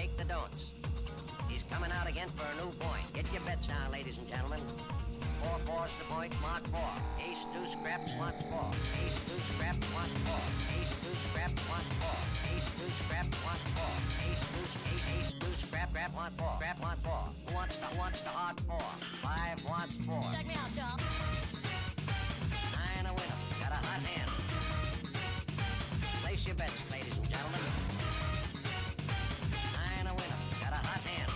take the don'ts. He's coming out again for a new point. Get your bets down, ladies and gentlemen. 4-4's the point, mark 4. Ace, deuce, scrap, want 4. Ace, deuce, scrap, want 4. Ace, deuce, scrap, want 4. Ace, deuce, scrap, want 4. Ace, deuce, ace, deuce, scrap, want 4. Scrap, want 4. Who wants the hard 4? 5 wants 4. Check me out, y'all. 9 a winner. Got a hot hand. Place your bets, ladies and gentlemen. 9 a winner. Got a hot hand.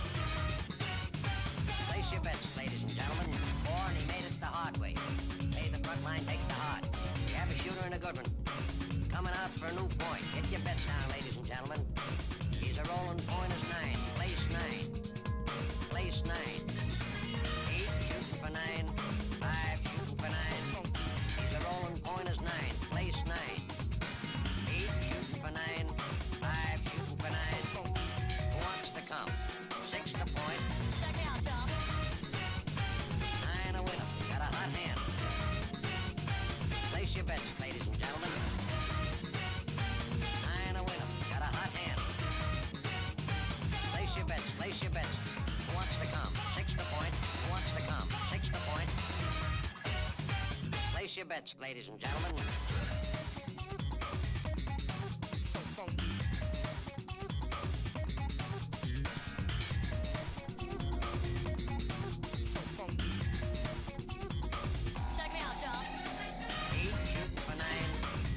Place your bets, ladies and gentlemen. 4 and he made it the hard way. Pay the front line, takes the hard. You have a shooter and a good one. Coming out for a new point. Get your bets down, ladies and gentlemen. He's a rolling point as 9. Place 9. Place 9. 8 shooting for 9. 5 shooting for 9. He's a rolling point as 9. Place 9. 8 shooting for 9. 5 shooting for 9. Who wants to come? 6 to point. Check me out, y'all. 9 a winner. Got a hot hand. Place your bets, ladies and gentlemen. 9 a winner. Got a hot hand. Place your bets. Place your bets. Who wants to come? 6 to point. Who wants to come? 6 to point. Place your bets, ladies and gentlemen. So funky. So funky. Check me out, y'all. 8 shooting for 9.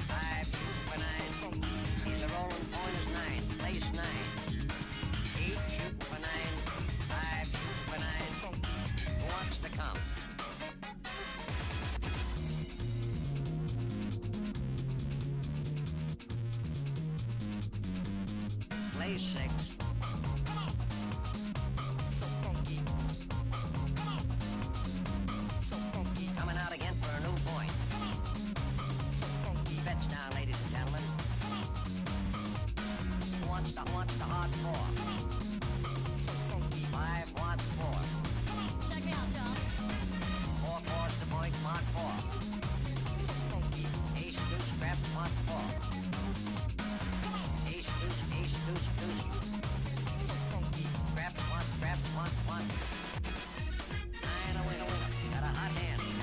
5 shooting for 9. He's a rolling point as 9. Place 9. 8 shooting for 9. 5 shooting for 9. Who wants to come? Place 6. So funky. So funky. Coming out again for a new point. So funky. Bets down, ladies and gentlemen. Who wants the hard 4? So funky. 5 wants 4. Check me out, y'all. 4-4's the point, mark 4. So funky. Ace, deuce, scrap, want 4. Ace, deuce, deuce. So funky. Scrap, want. 9 a winner. Got a hot hand. 9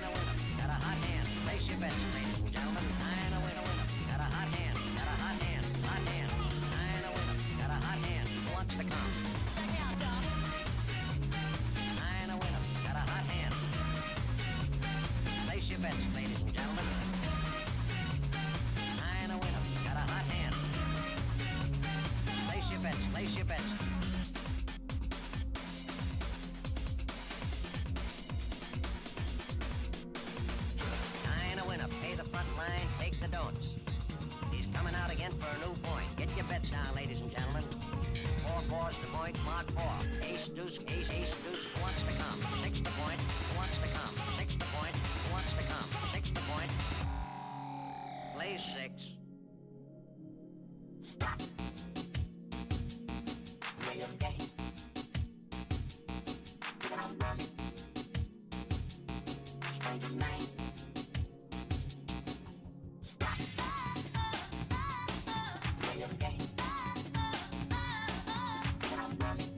a winner. Got a hot hand. Place your bets, ladies and gentlemen. 9 a winner. Got a hot hand. 9 a winner. Got a hot hand. Who wants to come? Check me out, y'all. 9 a winner. Got a hot hand. Place your bets, ladies and gentlemen. 9 a winner. Got a hot hand. Place your bets. 9 a winner. Pay the front line, take the don'ts. He's coming out again for a new point. Get your bets down, ladies and gentlemen. 4-4's the point, mark 4. Ace, deuce. Who wants to come? 6 to point. Who wants to come? 6 to point. Who wants to come? 6 to point. Play 6. Stop. Play your games. Get out running. Stranger minds. Stop. Play your games. Get out running.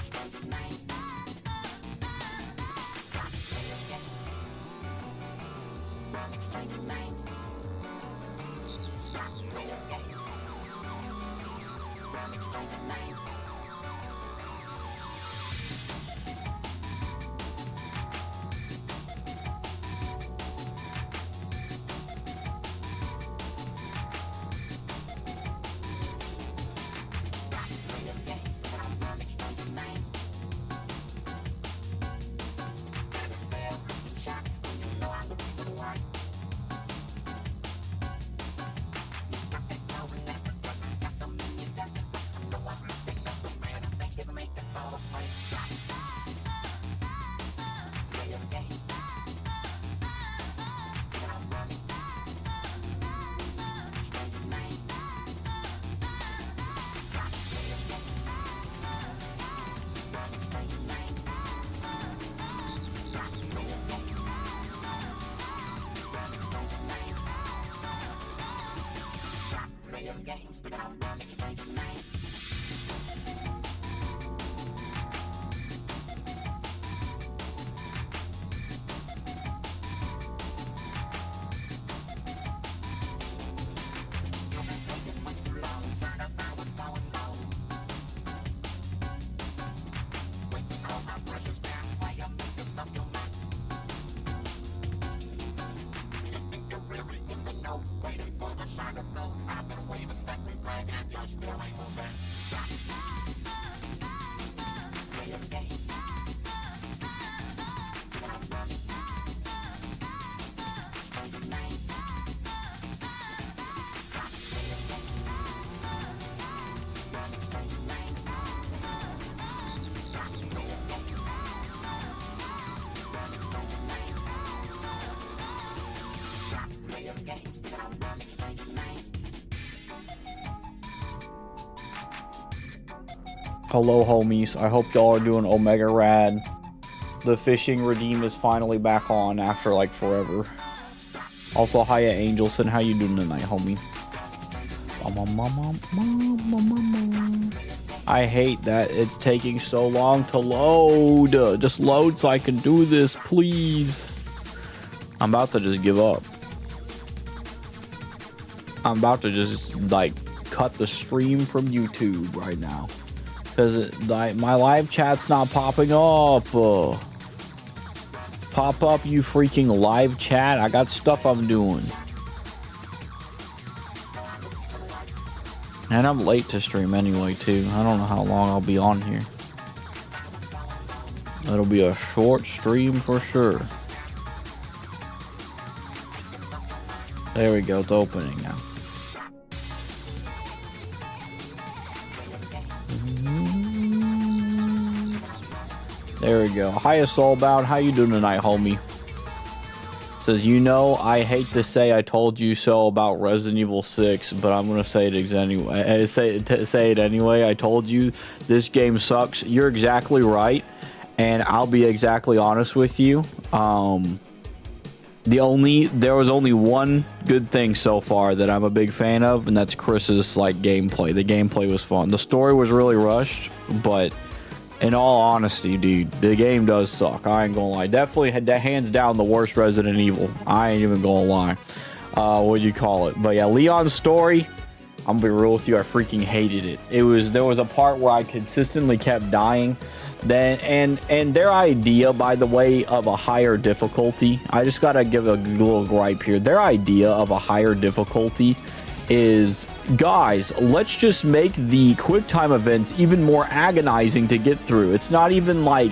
Stranger minds. Stop. Play your games. Running stranger minds. Stop. Play your games. Running stranger minds. Stop. games, stick around, run, make your change your names. You've been taking much too long, trying to find what's going on. Wasting all my precious time while you're making up your mind. You think you're really in the know, waiting for the sign to blow. I've been waving that green flag and you still ain't moving. Stop. Play your games. Stick around, run. Change your names. Stop. Play your games. Run, change your names. Stop. Play your games. Run, change your names. Stop. Play your games. Stick around, run, change your names. Hello, homies. I hope y'all are doing omega rad. The fishing redeem is finally back on after like forever. Also, hiya Angelson. How you doing tonight, homie? I hate that it's taking so long to load. Just load so I can do this, please. I'm about to just give up. I'm about to just like cut the stream from YouTube right now. Because like my live chat's not popping up. Pop up, you freaking live chat. I got stuff I'm doing. And I'm late to stream anyway, too. I don't know how long I'll be on here. It'll be a short stream for sure. There we go. It's opening now. There we go. Hiya Soulbound, how you doing tonight, homie? Says, you know, I hate to say I told you so about Resident Evil 6, but I'm gonna say it anyway. Say it anyway. I told you this game sucks. You're exactly right, and I'll be exactly honest with you. There was only one good thing so far that I'm a big fan of, and that's Chris's like gameplay. The gameplay was fun. The story was really rushed, but in all honesty, dude, the game does suck. I ain't gonna lie. Definitely had that hands down the worst Resident Evil. I ain't even gonna lie. What do you call it? But yeah, Leon's story, I'm gonna be real with you, I freaking hated it. There was a part where I consistently kept dying. Then and their idea, by the way, of a higher difficulty, I just gotta give a little gripe here. Their idea of a higher difficulty is, guys, let's just make the quick time events even more agonizing to get through. It's not even like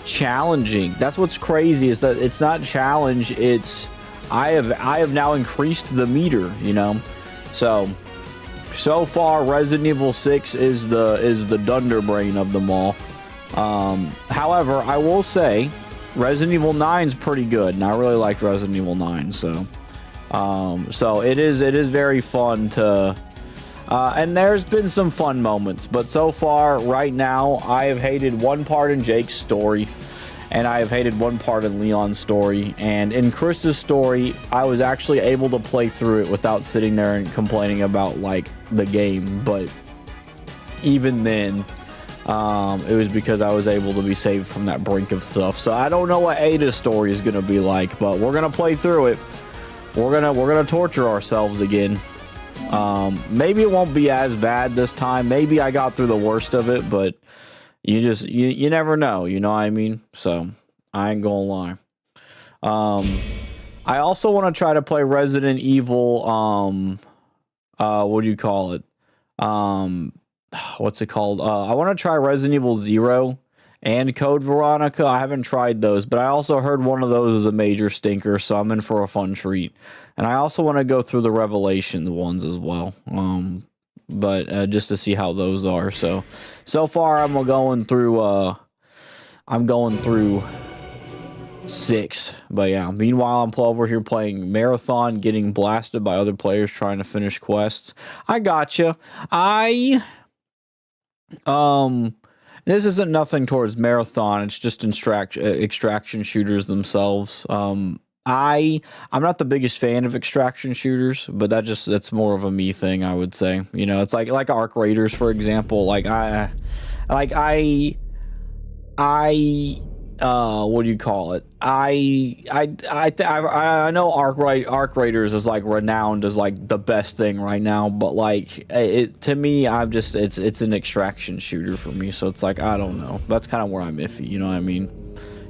challenging. That's what's crazy, is that it's not challenge. It's I have now increased the meter, you know. So far Resident Evil 6 is the Dunderbrain of them all. However, I will say Resident Evil 9 is pretty good, and I really liked Resident Evil 9. So it is very fun to, and there's been some fun moments, but so far right now I have hated one part in Jake's story, and I have hated one part in Leon's story, and in Chris's story I was actually able to play through it without sitting there and complaining about like the game. But even then, it was because I was able to be saved from that brink of stuff. So I don't know what Ada's story is gonna be like, but we're gonna play through it. We're gonna torture ourselves again. Maybe it won't be as bad this time. Maybe I got through the worst of it, but you never know, you know what I mean? So I ain't gonna lie. I also want to try to play Resident Evil, what do you call it? What's it called? I want to try Resident Evil 0 and Code Veronica. I haven't tried those, but I also heard one of those is a major stinker, so I'm in for a fun treat. And I also want to go through the Revelation ones as well, but just to see how those are. So far I'm going through 6, but yeah. Meanwhile, I'm over here playing Marathon, getting blasted by other players trying to finish quests. I gotcha. This isn't nothing towards Marathon. It's just extraction shooters themselves. I'm not the biggest fan of extraction shooters, but that's more of a me thing, I would say. You know, it's like Arc Raiders, for example. What do you call it? I know Arc Raiders is like renowned as like the best thing right now, but like it to me, it's an extraction shooter for me. So it's like, I don't know. That's kind of where I'm iffy. You know what I mean?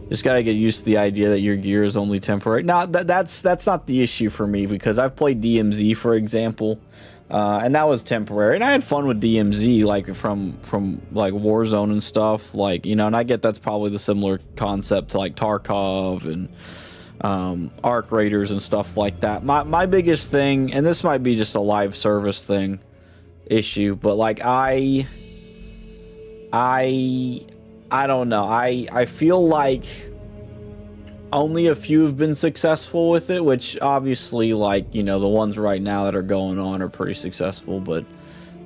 Just gotta get used to the idea that your gear is only temporary. Now that's not the issue for me, because I've played DMZ, for example, and that was temporary, and I had fun with DMZ, like from like Warzone and stuff, like, you know, and I get that's probably the similar concept to like Tarkov and Arc Raiders and stuff like that. My biggest thing, and this might be just a live service thing issue, but like I don't know. I feel like only a few have been successful with it, which obviously, like, you know, the ones right now that are going on are pretty successful, but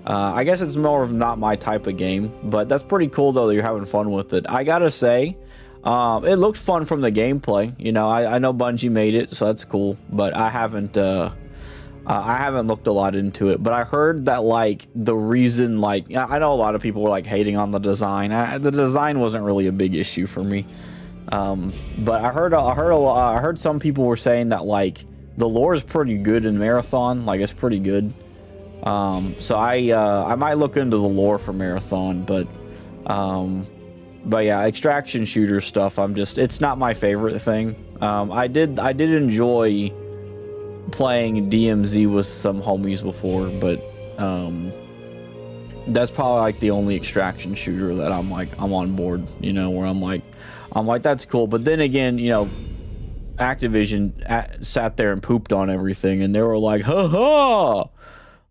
I guess it's more of not my type of game. But that's pretty cool, though, that you're having fun with it. I gotta say, it looked fun from the gameplay. You know, I know Bungie made it, so that's cool, but I haven't looked a lot into it. But I heard that, like, the reason, like, I know a lot of people were like hating on the design. The design wasn't really a big issue for me. But I heard some people were saying that, like, the lore is pretty good in Marathon. Like, it's pretty good. So I might look into the lore for Marathon, but yeah, extraction shooter stuff, it's not my favorite thing. I did enjoy playing DMZ with some homies before, but that's probably like the only extraction shooter that I'm on board, you know, where I'm like that's cool. But then again, you know, Activision sat there and pooped on everything, and they were like, ha ha,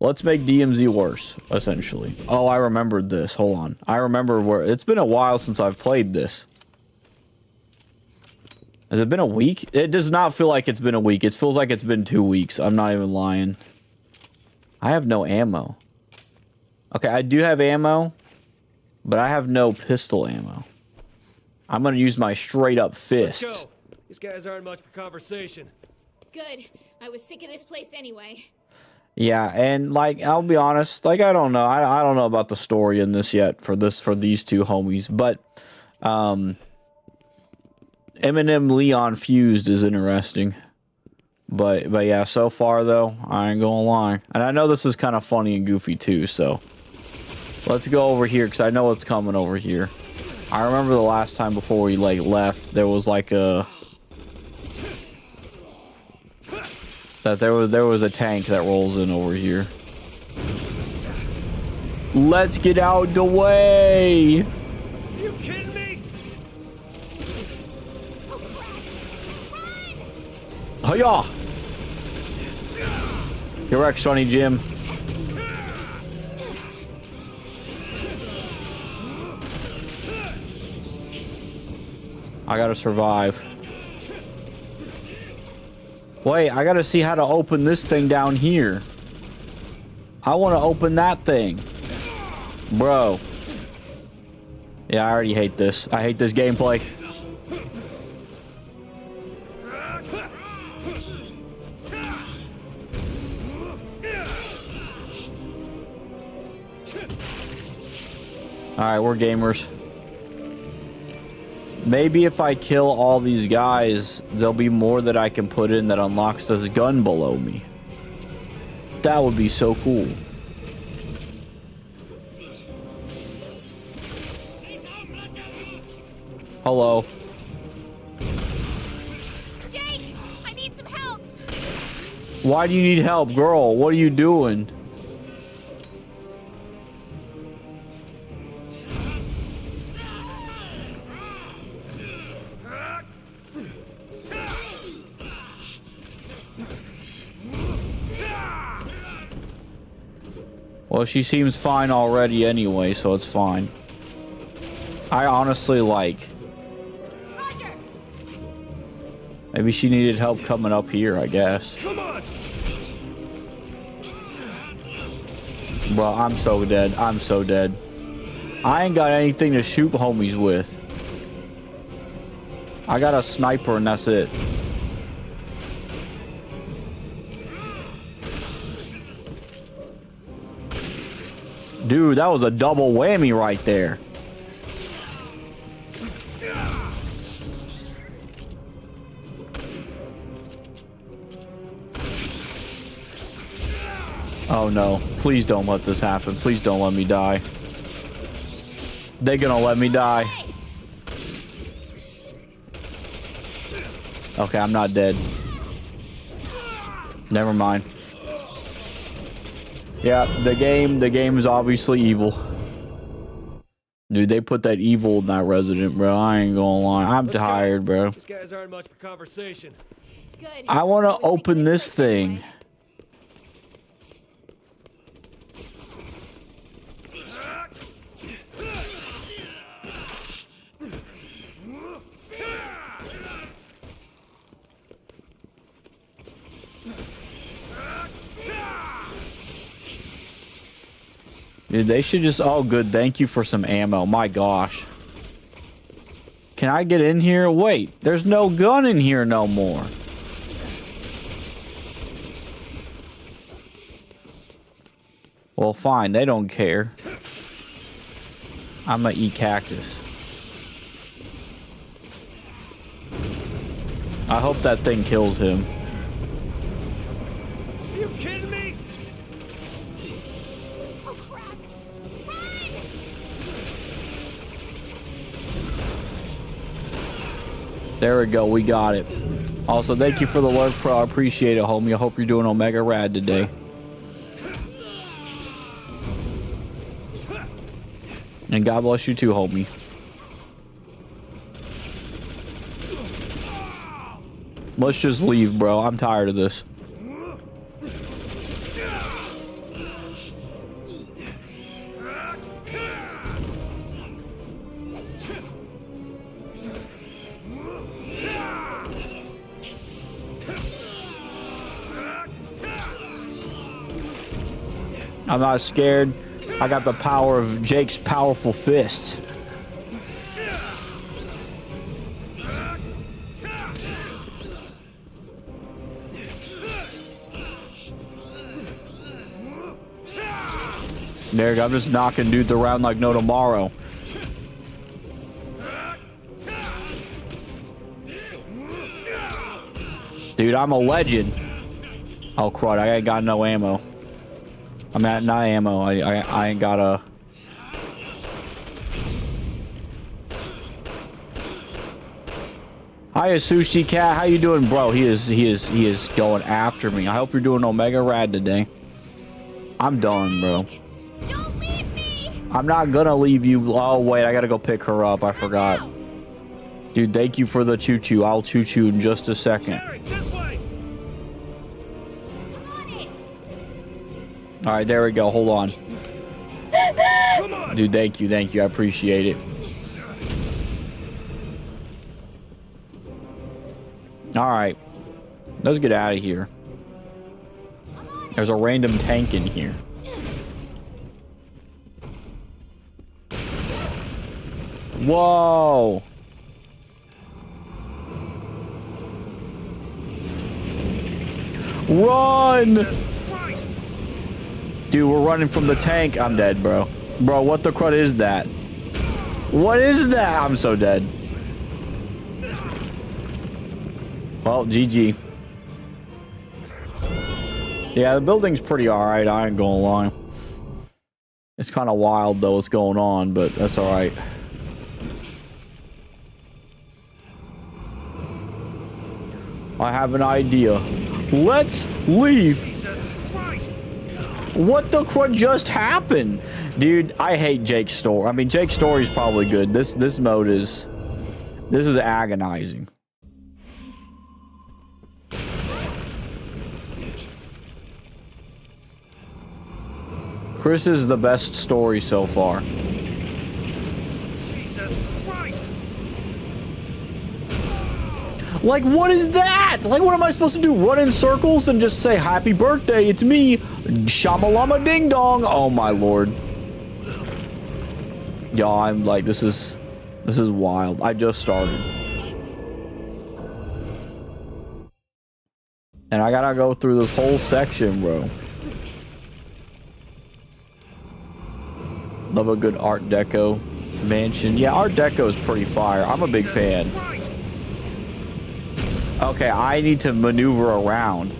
let's make DMZ worse, essentially. Oh, I remembered this. Hold on. I remember where it's been a while since I've played this. Has it been a week? It does not feel like it's been a week. It feels like it's been 2 weeks. I'm not even lying. I have no ammo. Okay, I do have ammo, but I have no pistol ammo. I'm gonna use my straight up fist. Let's go. These guys aren't much for conversation. Good. I was sick of this place anyway. Yeah, and like, I'll be honest, like, I don't know. I don't know about the story in this yet for these two homies, but Eminem Leon fused is interesting. But yeah, so far though, I ain't gonna lie. And I know this is kind of funny and goofy too, so let's go over here, because I know what's coming over here. I remember the last time before we like left, there was like there was a tank that rolls in over here. Let's get out the way. Are you kidding me? Hiya! Correct, Sonny Jim. I gotta survive. Wait, I gotta see how to open this thing down here. I want to open that thing. Bro. Yeah, I already hate this. I hate this gameplay. Alright, we're gamers. Maybe if I kill all these guys, there'll be more that I can put in that unlocks this gun below me. That would be so cool. Hello. Jake, I need some help. Why do you need help, girl? What are you doing? Well, she seems fine already anyway, so it's fine. I honestly like... Roger. Maybe she needed help coming up here, I guess. Come on. Bro, I'm so dead. I'm so dead. I ain't got anything to shoot homies with. I got a sniper and that's it. Dude, that was a double whammy right there. Oh no, please don't let this happen. Please don't let me die. They're gonna let me die. Okay, I'm not dead. Never mind. Yeah, the game is obviously evil. Dude, they put that evil in that Resident, bro. I ain't gonna lie. I'm tired, bro. These guys aren't much for conversation. Good. I want was to thinking open this place thing. anyway. Dude, they should just... Oh, good. Thank you for some ammo. My gosh. Can I get in here? Wait, there's no gun in here no more. Well, fine. They don't care. I'm gonna eat cactus. I hope that thing kills him. Are you kidding me? Oh crap! Run! There we go. We got it. Also, thank you for the lurk, pro. I appreciate it, homie. I hope you're doing Omega Rad today. And God bless you too, homie. Let's just leave, bro. I'm tired of this. I'm not scared. I got the power of Jake's powerful fists. There you go. I'm just knocking dudes around like no tomorrow. Dude, I'm a legend. Oh, crud. I ain't got no ammo. I'm at not ammo. I ain't got a... Hiya, Sushi Cat. How you doing, bro? He is going after me. I hope you're doing Omega Rad today. I'm done, bro. Don't leave me! I'm not gonna leave you. Oh, wait. I gotta go pick her up. I forgot. Dude, thank you for the choo-choo. I'll choo-choo in just a second. Jerry, this way! I'm on it! All right, there we go. Hold on. Come on! Dude, thank you. Thank you. I appreciate it. All right. Let's get out of here. There's a random tank in here. Whoa. Run! Christ! Dude, we're running from the tank. I'm dead, bro. Bro, what the crud is that? What is that? I'm so dead. Well, GG. Yeah, the building's pretty alright, I ain't gonna lie. It's kind of wild, though, what's going on, but that's alright. I have an idea. Let's leave! Jesus Christ! What the crud just happened? Dude, I hate Jake's story. I mean, Jake's story is probably good. This mode is... This is agonizing. Chris is the best story so far. Jesus Christ! Like, what is that? Like, what am I supposed to do? Run in circles and just say, happy birthday, it's me, Shamalama Ding Dong. Oh, my lord. Yo, I'm like, this is wild. I just started. And I gotta go through this whole section, bro. Love a good Art Deco mansion. Yeah, Art Deco is pretty fire. I'm a big fan. Christ! Okay, I need to maneuver around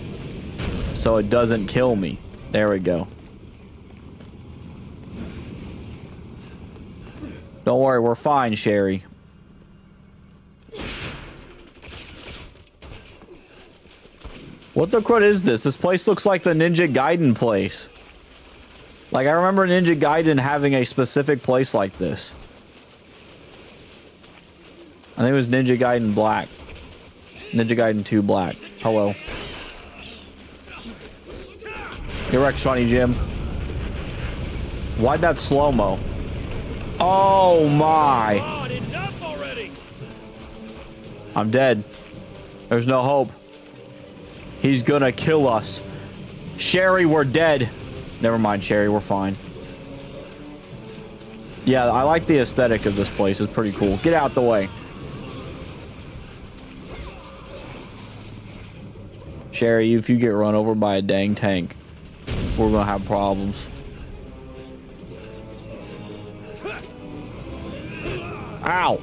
so it doesn't kill me. There we go. Don't worry, we're fine, Sherry. What the crud is this? This place looks like the Ninja Gaiden place. Like, I remember Ninja Gaiden having a specific place like this. I think it was Ninja Gaiden Black. Ninja Gaiden 2 Black. Hello. You're wrecked, funny Jim. Why'd that slow-mo? Oh my! God, enough already! I'm dead. There's no hope. He's gonna kill us. Sherry, we're dead. Never mind, Sherry, we're fine. Yeah, I like the aesthetic of this place. It's pretty cool. Get out the way. Sherry, if you get run over by a dang tank, we're gonna have problems. Ow!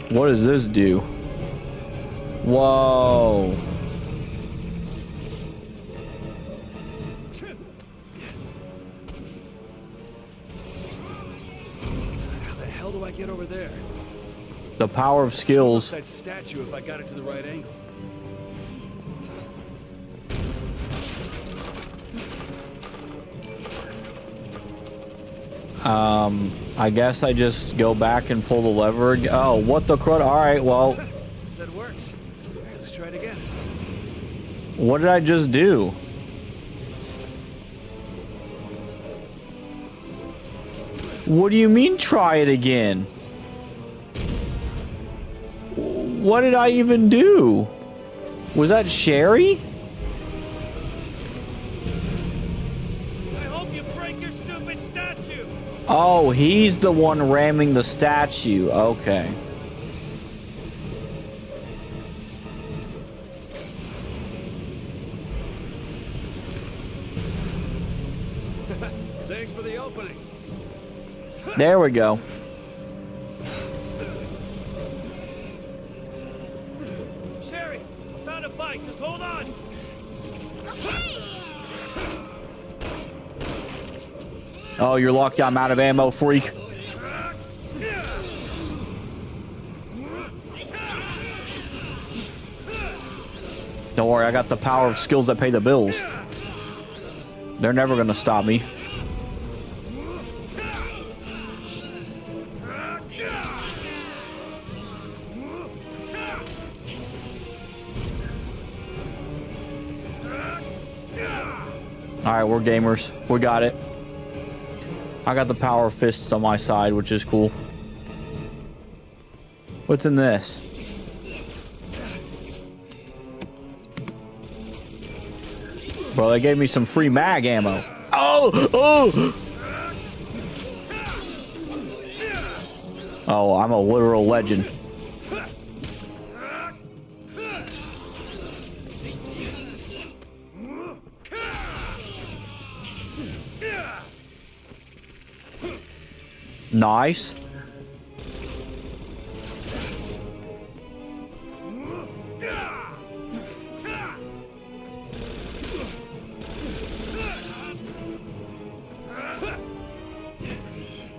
What does this do? Whoa. How the hell do I get over there? The power of skills. That statue if I got it to the right angle. I guess I just go back and pull the lever. Oh, what the crud? Alright, well, That works. Let's try it again. what did I just do? What do you mean try it again? What did I even do? Was that Sherry? I hope you break your stupid statue! Oh, he's the one ramming the statue. Okay. Thanks for the opening. There we go. Sherry, I found a bike. Just hold on. Oh, you're lucky I'm out of ammo, freak. Don't worry, I got the power of skills that pay the bills. They're never gonna stop me. Alright, we're gamers. We got it. I got the power of fists on my side, which is cool. What's in this? Bro, they gave me some free mag ammo. Oh! Oh! Oh, I'm a literal legend. Nice.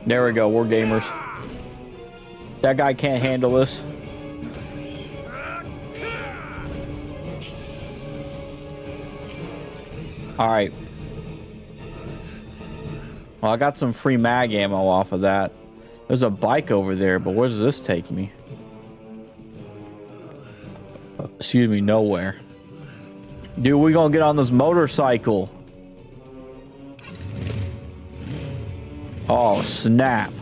There we go, we're gamers. That guy can't handle this. Alright. Well, I got some free mag ammo off of that. There's a bike over there, but where does this take me? Excuse me, nowhere. Dude, we gonna get on this motorcycle. Oh, snap.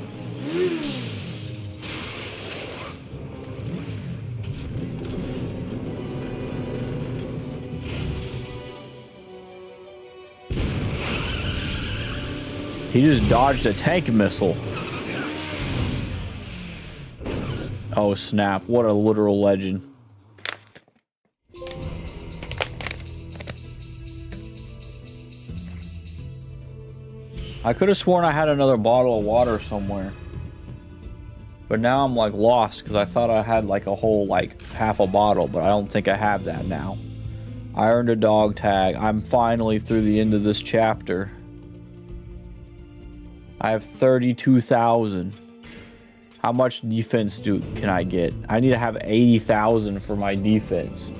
He just dodged a tank missile. Oh snap, what a literal legend. I could have sworn I had another bottle of water somewhere. But now I'm like lost because I thought I had like a whole like half a bottle, but I don't think I have that now. I earned a dog tag. I'm finally through the end of this chapter. I have 32,000. How much defense can I get? I need to have 80,000 for my defense.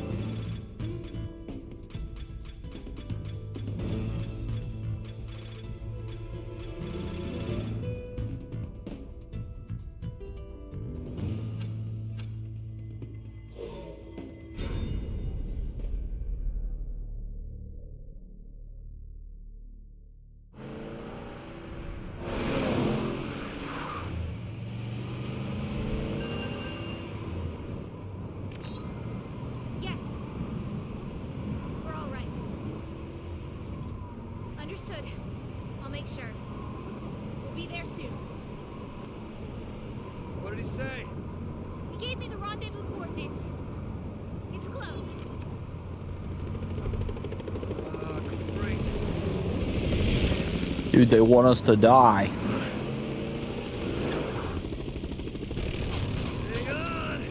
Yes. We're all right. Understood. I'll make sure. We'll be there soon. What did he say? He gave me the rendezvous coordinates. It's close. Ah, great. Dude, they want us to die. Hang on!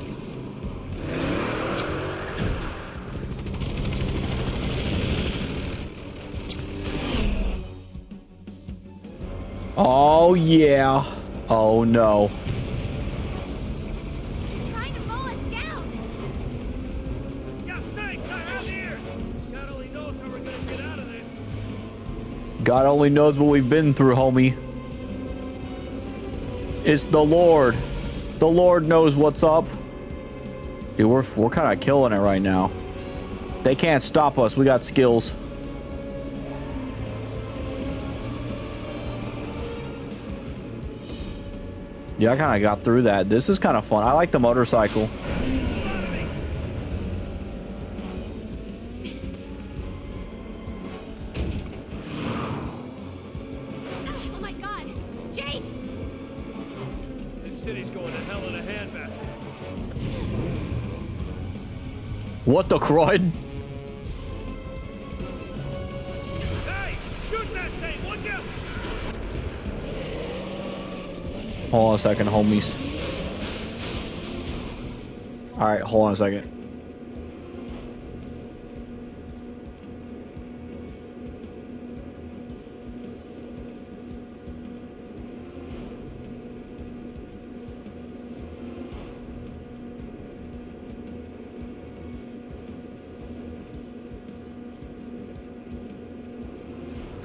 Oh yeah. Oh no. Trying to mow us down. Yeah, thanks! I have ears! God only knows how we're gonna get out of this. God only knows what we've been through, homie. It's the Lord. The Lord knows what's up. Dude, we're kind of killing it right now. They can't stop us. We got skills. Yeah, I kind of got through that. This is kind of fun. I like the motorcycle. Oh my god. Jake! This city's going to hell in a handbasket. What the crud? Hey! Shoot that thing, would you? Hold on a second, homies. Alright, hold on a second.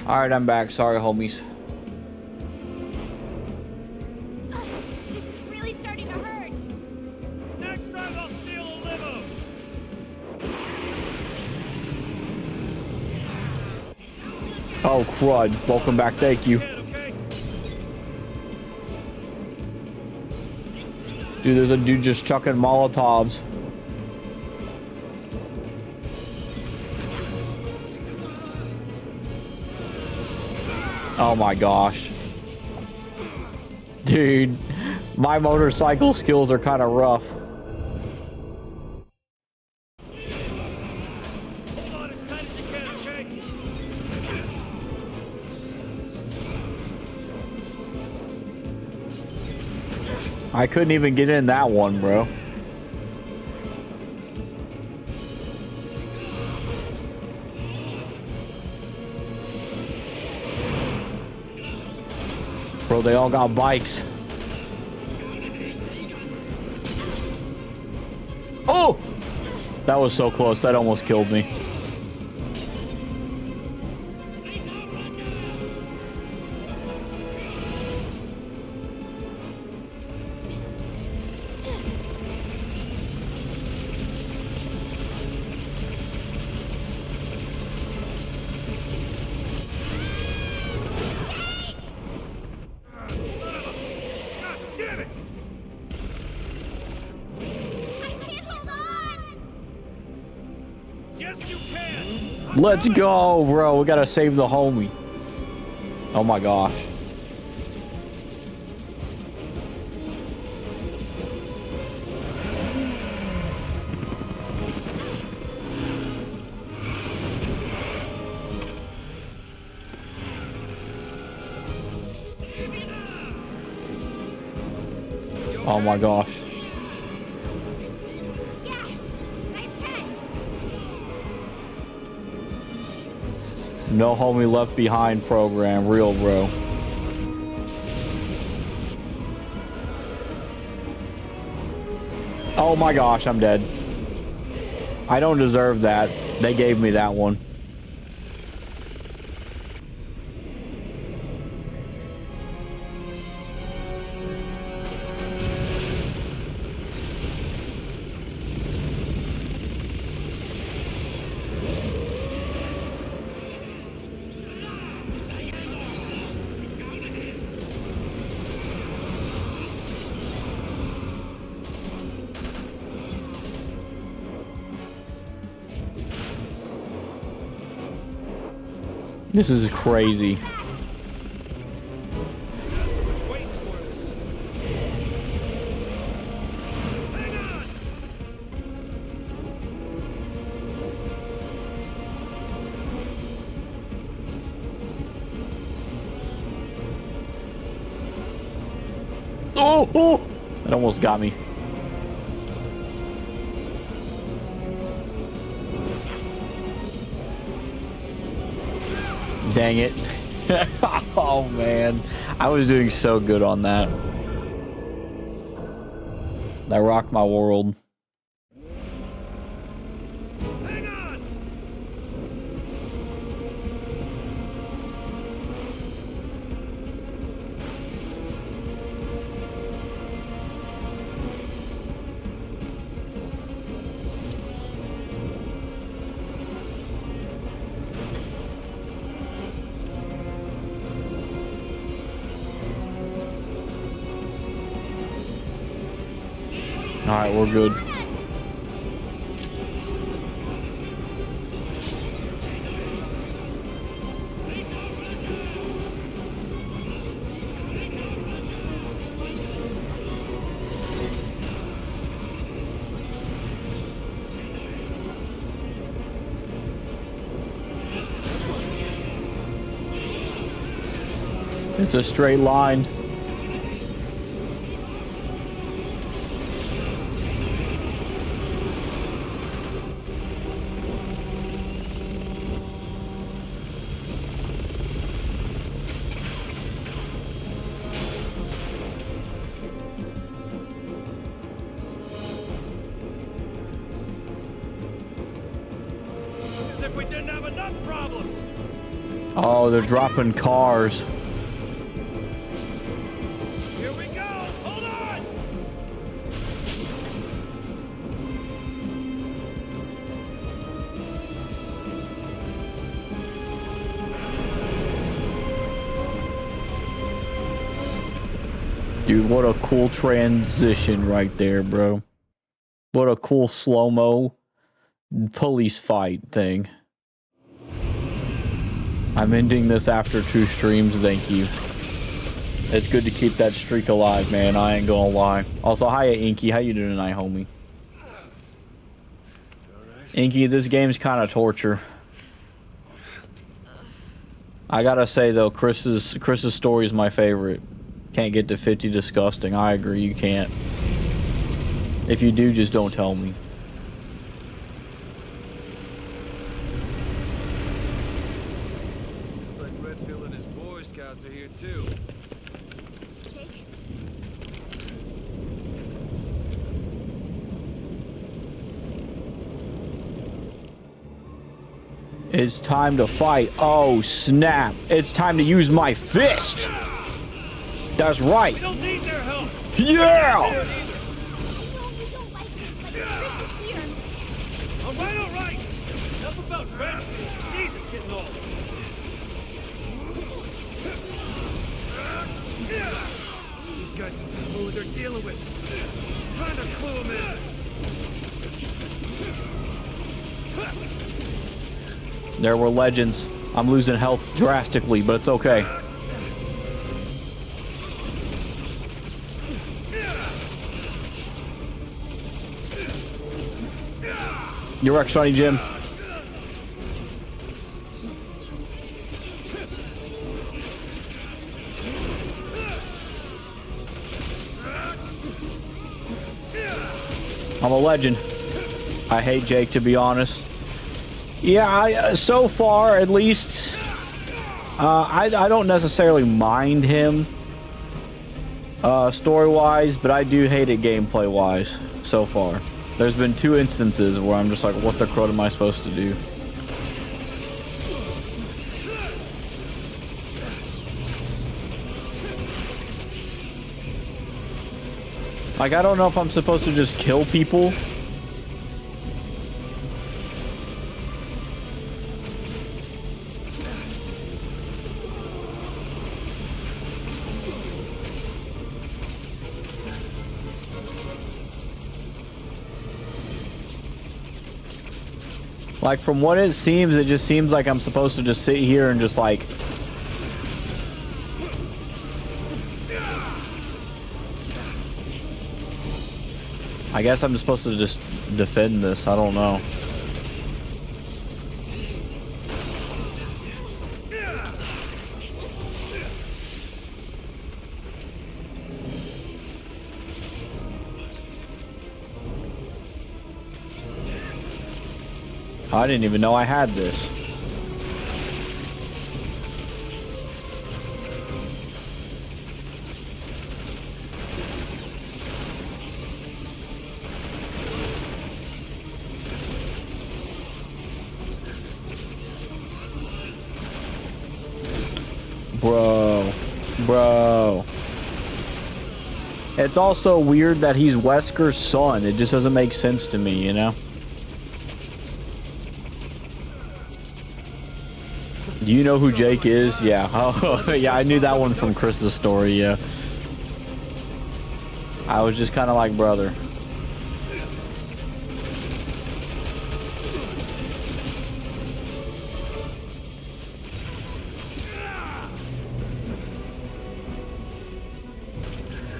Alright, I'm back. Sorry, homies. This is really starting to hurt. Next time I'll steal a limo! Oh, crud. Welcome back. Thank you. Okay? Dude, there's a dude just chucking Molotovs. Oh my gosh. Dude, my motorcycle skills are kind of rough. Hold on as tight as you can, okay? I couldn't even get in that one, bro. Bro, they all got bikes. Oh! That was so close. That almost killed me. God damn it! I can't hold on. Yes, you can! Let's go, bro. We gotta save the homie. Oh my gosh. Oh my gosh. Yeah. Nice catch. No homie left behind program. Real, bro. Oh my gosh, I'm dead. I don't deserve that. They gave me that one. This is crazy. Who's waiting for us? Hang on! Oh, oh! That almost got me. Dang it. Oh man. I was doing so good on that. That rocked my world. Hang on! Alright, we're good. It's a straight line. As if we didn't have enough problems! Oh, they're dropping cars. Here we go! Hold on! Dude, what a cool transition right there, bro. What a cool slow-mo police fight thing. I'm ending this after 2 streams, thank you. It's good to keep that streak alive, man. I ain't gonna lie. Also, hiya, Inky. How you doing tonight, homie? Inky, this game's kind of torture. I gotta say, though, Chris's story is my favorite. Can't get to 50 disgusting. I agree, you can't. If you do, just don't tell me. Looks like Redfield and his Boy Scouts are here too. Jake. It's time to fight. Oh, snap. It's time to use my fist. That's right. We don't need their help! Yeah! No, we don't like it. Like Chris is here. Alright, alright! Enough about Redfield! Jesus, getting old! These guys don't know who they're dealing with. Trying to clue them in. There were legends. I'm losing health drastically, but it's okay. You're right, Shiny Jim. I'm a legend. I hate Jake, to be honest. Yeah, so far, at least, I don't necessarily mind him story-wise, but I do hate it gameplay-wise so far. There's been 2 instances where I'm just like, what the crud am I supposed to do? Like, I don't know if I'm supposed to just kill people. Like, from what it seems, it just seems like I'm supposed to just sit here and just, like... I guess I'm supposed to just defend this. I don't know. I didn't even know I had this. Bro. It's also weird that he's Wesker's son. It just doesn't make sense to me, you know? Do you know who Jake is? Yeah. Oh, yeah, I knew that one from Chris's story, yeah. I was just kind of like, brother.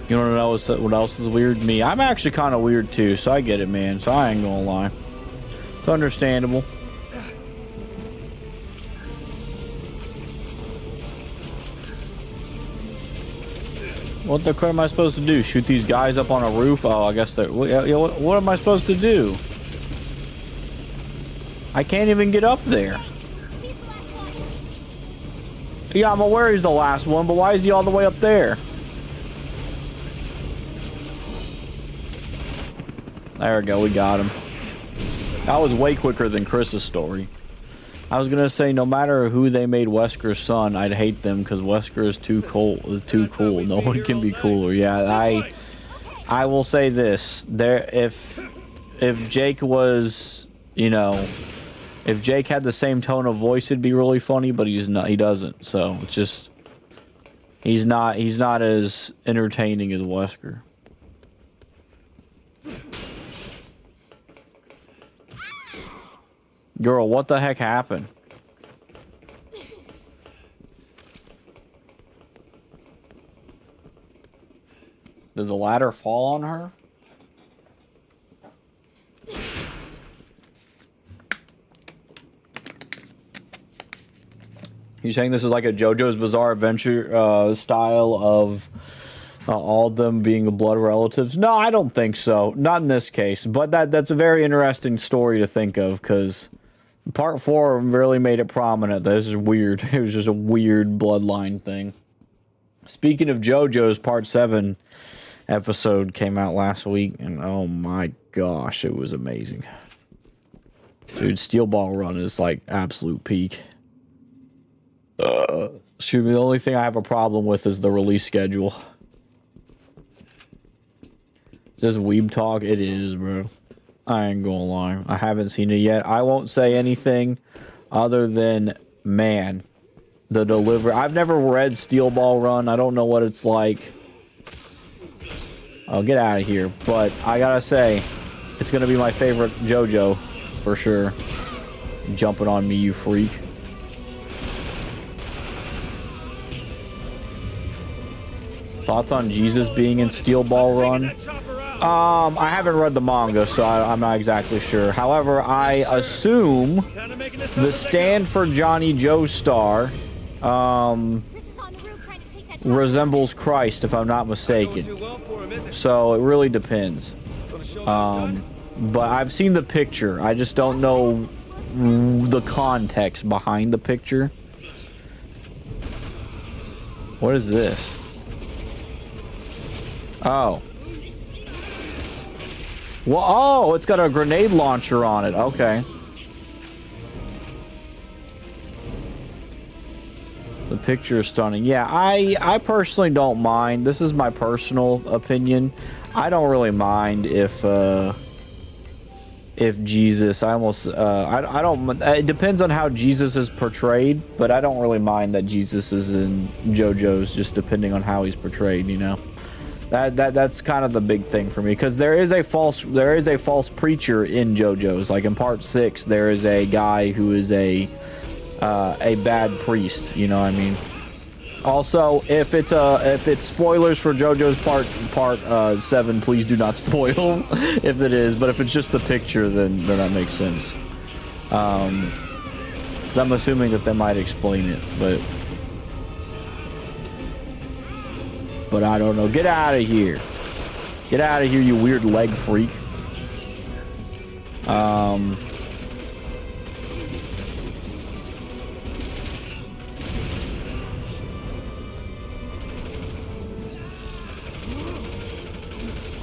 You don't know what else is weird? Me. I'm actually kind of weird too, so I get it, man. So I ain't gonna lie. It's understandable. What the crap am I supposed to do? Shoot these guys up on a roof? Oh, I guess that. What am I supposed to do? I can't even get up there. Yeah, I'm aware he's the last one, but why is he all the way up there? There we go, we got him. That was way quicker than Chris's story. I was gonna say, no matter who they made Wesker's son, I'd hate them because Wesker is too cool. No one can be cooler. Yeah, I will say this: if Jake was, you know, if Jake had the same tone of voice, it'd be really funny. But he's not. He doesn't. So it's just he's not as entertaining as Wesker. Girl, what the heck happened? Did the ladder fall on her? You saying this is like a JoJo's Bizarre Adventure style of all of them being blood relatives? No, I don't think so. Not in this case. But that's a very interesting story to think of because Part 4 really made it prominent. This is weird. It was just a weird bloodline thing. Speaking of JoJo's, Part 7 episode came out last week, and oh my gosh, it was amazing. Dude, Steel Ball Run is like absolute peak. Shoot me, the only thing I have a problem with is the release schedule. Is this Weeb Talk? It is, bro. I ain't gonna lie. I haven't seen it yet. I won't say anything other than, man, the delivery. I've never read Steel Ball Run. I don't know what it's like. Oh, get out of here. But I gotta say, it's gonna be my favorite JoJo, for sure. Jumping on me, you freak. Thoughts on Jesus being in Steel Ball Run? I haven't read the manga, so I'm not exactly sure. However, I assume the stand for Johnny Joestar resembles Christ, if I'm not mistaken. So it really depends. but I've seen the picture. I just don't know the context behind the picture. What is this? Oh. Well, oh, it's got a grenade launcher on it. Okay. The picture is stunning. Yeah, I personally don't mind. This is my personal opinion. I don't really mind if Jesus, I don't, it depends on how Jesus is portrayed, but I don't really mind that Jesus is in JoJo's, just depending on how he's portrayed, you know. That's kind of the big thing for me, because there is a false preacher in JoJo's. Like in part 6, there is a guy who is a bad priest, you know what I mean. Also, if it's spoilers for JoJo's part 7, please do not spoil if it is. But if it's just the picture, then that makes sense. Because I'm assuming that they might explain it, but I don't know. Get out of here! Get out of here, you weird leg freak.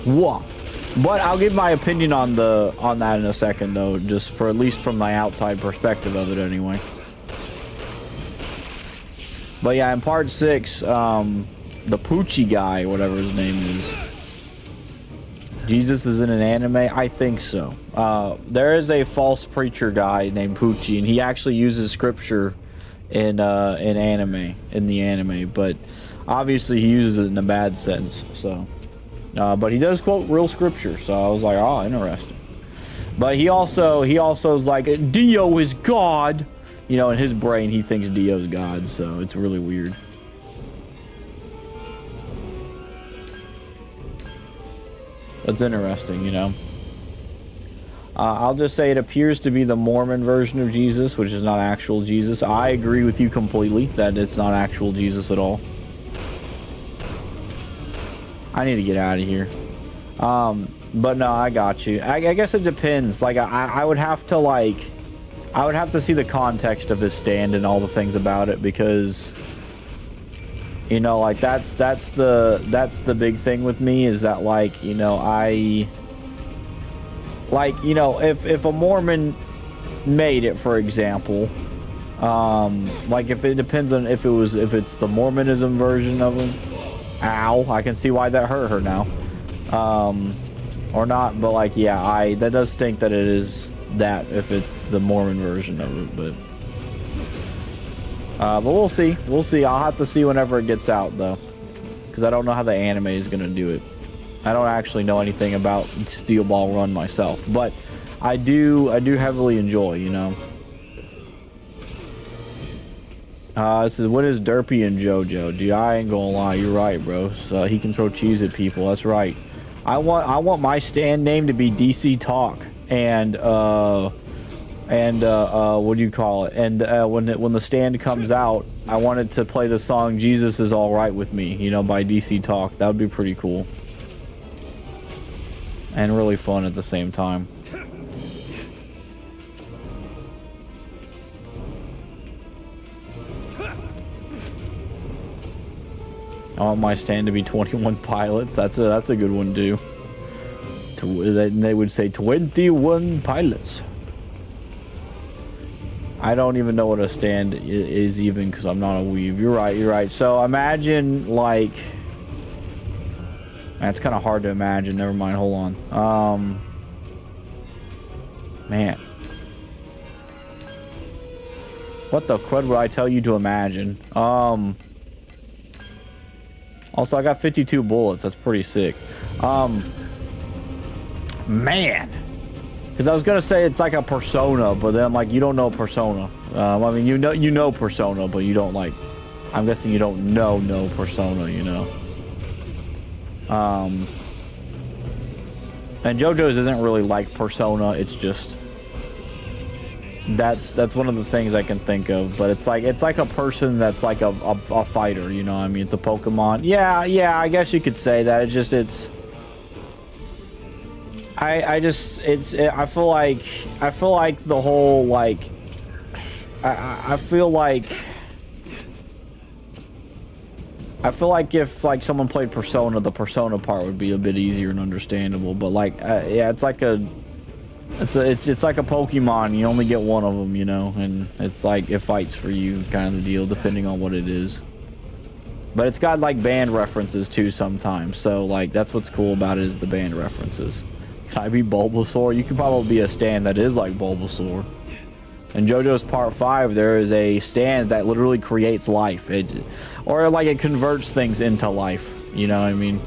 Whoa. But I'll give my opinion on that in a second, though, just for at least from my outside perspective of it anyway. But yeah, in part 6, the Poochie guy, whatever his name is, Jesus is in an anime? I think so. There is a false preacher guy named Poochie, and he actually uses scripture in the anime, but obviously he uses it in a bad sense, so. But he does quote real scripture, so I was like, oh, interesting. But he also is like, Dio is God. You know, in his brain, he thinks Dio's God, so it's really weird. That's interesting, you know. I'll just say it appears to be the Mormon version of Jesus, which is not actual Jesus. I agree with you completely that it's not actual Jesus at all. I need to get out of here. But no, I got you. I guess it depends. Like, I would have to see the context of his stand and all the things about it, because, you know, like, that's the big thing with me, is that, like, you know, you know, if a Mormon made it, for example, like, if it depends on if it's the Mormonism version of him. Ow, I can see why that hurt her now. Or not, but like, yeah, that does stink that it is that, if it's the Mormon version of it, but we'll see. We'll see. I'll have to see whenever it gets out, though, because I don't know how the anime is gonna do it. I don't actually know anything about Steel Ball Run myself, but I do heavily enjoy, you know. This is, what is Derpy and JoJo? Dude, I ain't gonna lie, you're right, bro. So he can throw cheese at people. That's right. I want my stand name to be DC Talk, and what do you call it? And when the stand comes out, I want it to play the song "Jesus Is All Right with Me," you know, by DC Talk. That would be pretty cool and really fun at the same time. I want my stand to be 21 Pilots. That's a good one too. They would say 21 Pilots. I don't even know what a stand is even, because I'm not a weeb. You're right. So imagine, like, man, it's kind of hard to imagine. Never mind. Hold on. Man, what the crud would I tell you to imagine? Also, I got 52 bullets. That's pretty sick. Man. Because I was going to say it's like a Persona, but then I'm like, you don't know Persona. I mean, you know Persona, but you don't, like, I'm guessing you don't know Persona, you know. And JoJo's isn't really like Persona. It's just, that's one of the things I can think of, but it's like a person that's like a fighter, you know what I mean? It's a Pokemon. Yeah, I guess you could say that. I feel like the whole like I feel like if like someone played Persona, the Persona part would be a bit easier and understandable. But like, yeah, it's like a Pokemon. You only get one of them, you know, and it's like it fights for you, kind of the deal, depending on what it is. But it's got like band references too sometimes. So like that's what's cool about it is the band references. Can I be Bulbasaur? You could probably be a stand that is like Bulbasaur. In JoJo's Part 5, there is a stand that literally creates life. Or like it converts things into life. You know what I mean?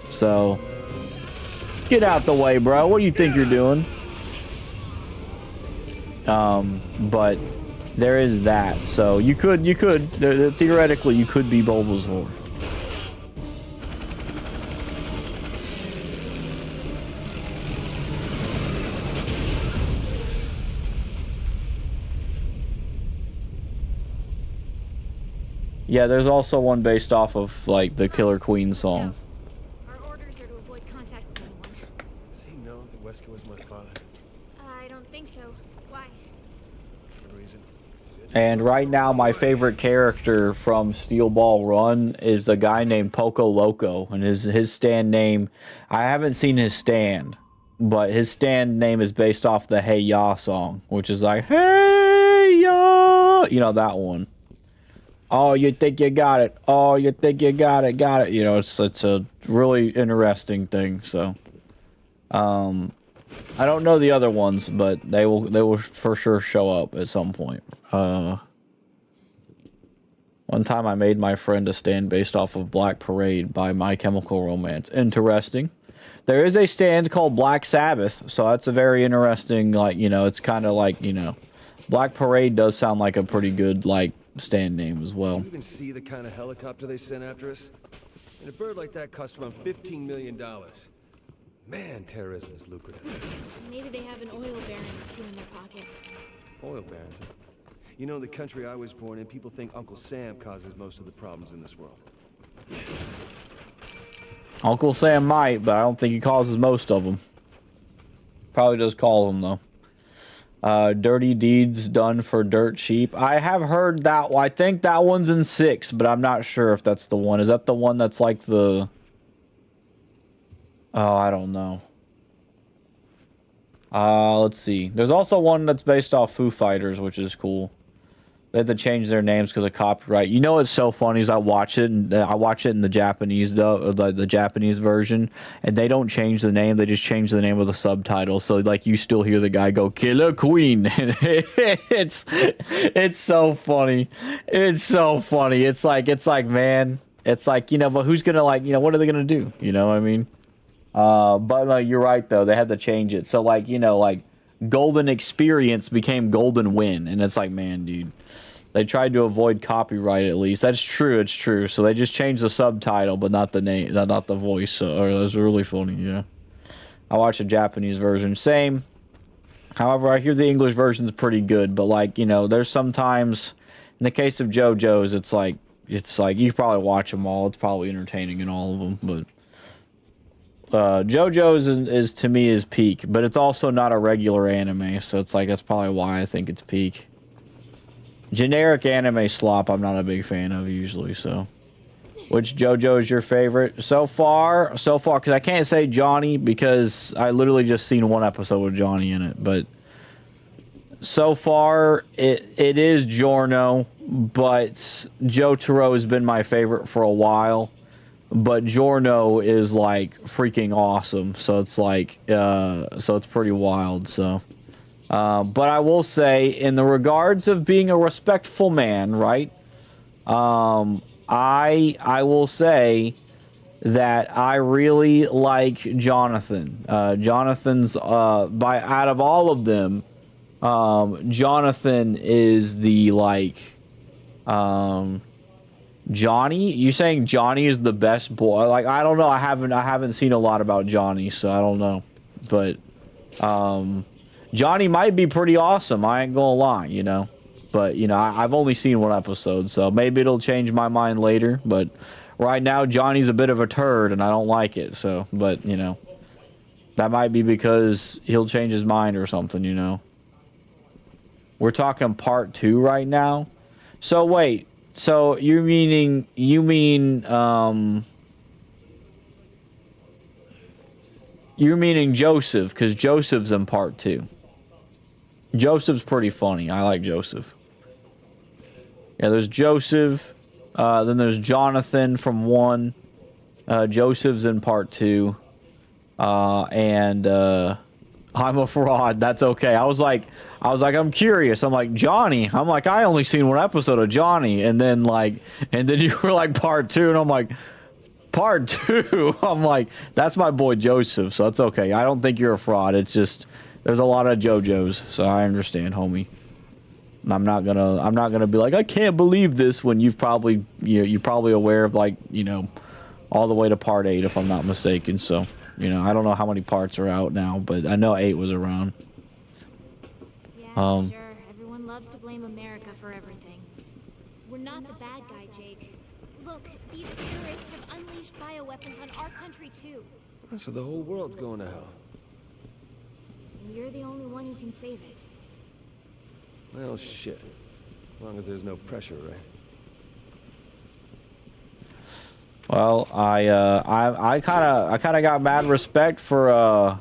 So, get out the way, bro. What do you think you're doing? But there is that. So you could, theoretically, you could be Bulbasaur. Yeah, there's also one based off of like the Killer Queen song. Our orders are to avoid contact with anyone. Does he know that Wesker was my father? I don't think so. Why? For a reason. And right now, my favorite character from Steel Ball Run is a guy named Poco Loco, and his stand name. I haven't seen his stand, but his stand name is based off the Hey Ya song, which is like Hey Ya, you know that one. Oh, you think you got it? Oh, you think you got it? Got it? You know, it's a really interesting thing. So, I don't know the other ones, but they will for sure show up at some point. One time I made my friend a stand based off of Black Parade by My Chemical Romance. Interesting. There is a stand called Black Sabbath, so that's a very interesting, like, you know, it's kind of like, you know, Black Parade does sound like a pretty good, like, stand name as well. You even see the kind of helicopter they sent after us? And a bird like that cost around $15 million. Man, terrorism is lucrative. Maybe they have an oil baron or two in their pocket. Oil barons. Huh? You know, in the country I was born in, people think Uncle Sam causes most of the problems in this world. Uncle Sam might, but I don't think he causes most of them. Probably does call them, though. Dirty Deeds Done for Dirt Cheap. I have heard that. Well, I think that one's in 6, but I'm not sure if that's the one. Is that the one that's like the... Oh, I don't know. Let's see. There's also one that's based off Foo Fighters, which is cool. They had to change their names because of copyright. You know what's so funny is I watch it in the Japanese the Japanese version, and they don't change the name. They just change the name of the subtitle. So like you still hear the guy go Killer Queen. it's so funny. It's so funny. It's like man, it's like, you know, but who's gonna, like, you know, what are they gonna do? You know what I mean? But like, you're right though. They had to change it. So like, you know, like Golden Experience became Golden Win, and it's like, man, dude. They tried to avoid copyright at least. That's true. It's true. So they just changed the subtitle, but not the name, not the voice. So that's really funny. Yeah. I watched the Japanese version. Same. However, I hear the English version's pretty good. But like, you know, there's sometimes in the case of JoJo's, it's like you probably watch them all. It's probably entertaining in all of them. But JoJo's is to me is peak. But it's also not a regular anime. So it's like that's probably why I think it's peak. Generic anime slop, I'm not a big fan of usually, so. Which JoJo is your favorite? So far, because I can't say Johnny because I literally just seen one episode with Johnny in it, but so far, it is Giorno, but Jotaro has been my favorite for a while, but Giorno is like freaking awesome, so it's like, so it's pretty wild, so. But I will say, in the regards of being a respectful man, right? I will say that I really like Jonathan. Jonathan's out of all of them, Jonathan is the like Johnny. You saying Johnny is the best boy? Like, I don't know. I haven't seen a lot about Johnny, so I don't know. But Johnny might be pretty awesome. I ain't gonna lie, you know. But, you know, I've only seen one episode, so maybe it'll change my mind later. But right now, Johnny's a bit of a turd, and I don't like it. So, but, you know. That might be because he'll change his mind or something, you know. We're talking part 2 right now. So wait, so you mean you're meaning Joseph, because Joseph's in part 2. Joseph's pretty funny. I like Joseph. Yeah, there's Joseph. Then there's Jonathan from 1. Joseph's in part 2. And I'm a fraud. That's okay. I was like, I'm curious. I'm like, Johnny. I'm like, I only seen 1 episode of Johnny. And then you were like part 2. And I'm like, part 2? I'm like, that's my boy Joseph. So that's okay. I don't think you're a fraud. It's just, there's a lot of JoJo's. So I understand, homie. I'm not gonna be like, I can't believe this, when you're probably aware of, like, you know, all the way to part 8, if I'm not mistaken. So, you know, I don't know how many parts are out now, but I know 8 was around. Yeah, sure. Everyone loves to blame America for everything. We're not the bad guy, Jake. Look, these terrorists have unleashed bioweapons on our country too. So the whole world's going to hell. And you're the only one who can save it. Well, shit. As long as there's no pressure, right? Well, I kind of got mad respect for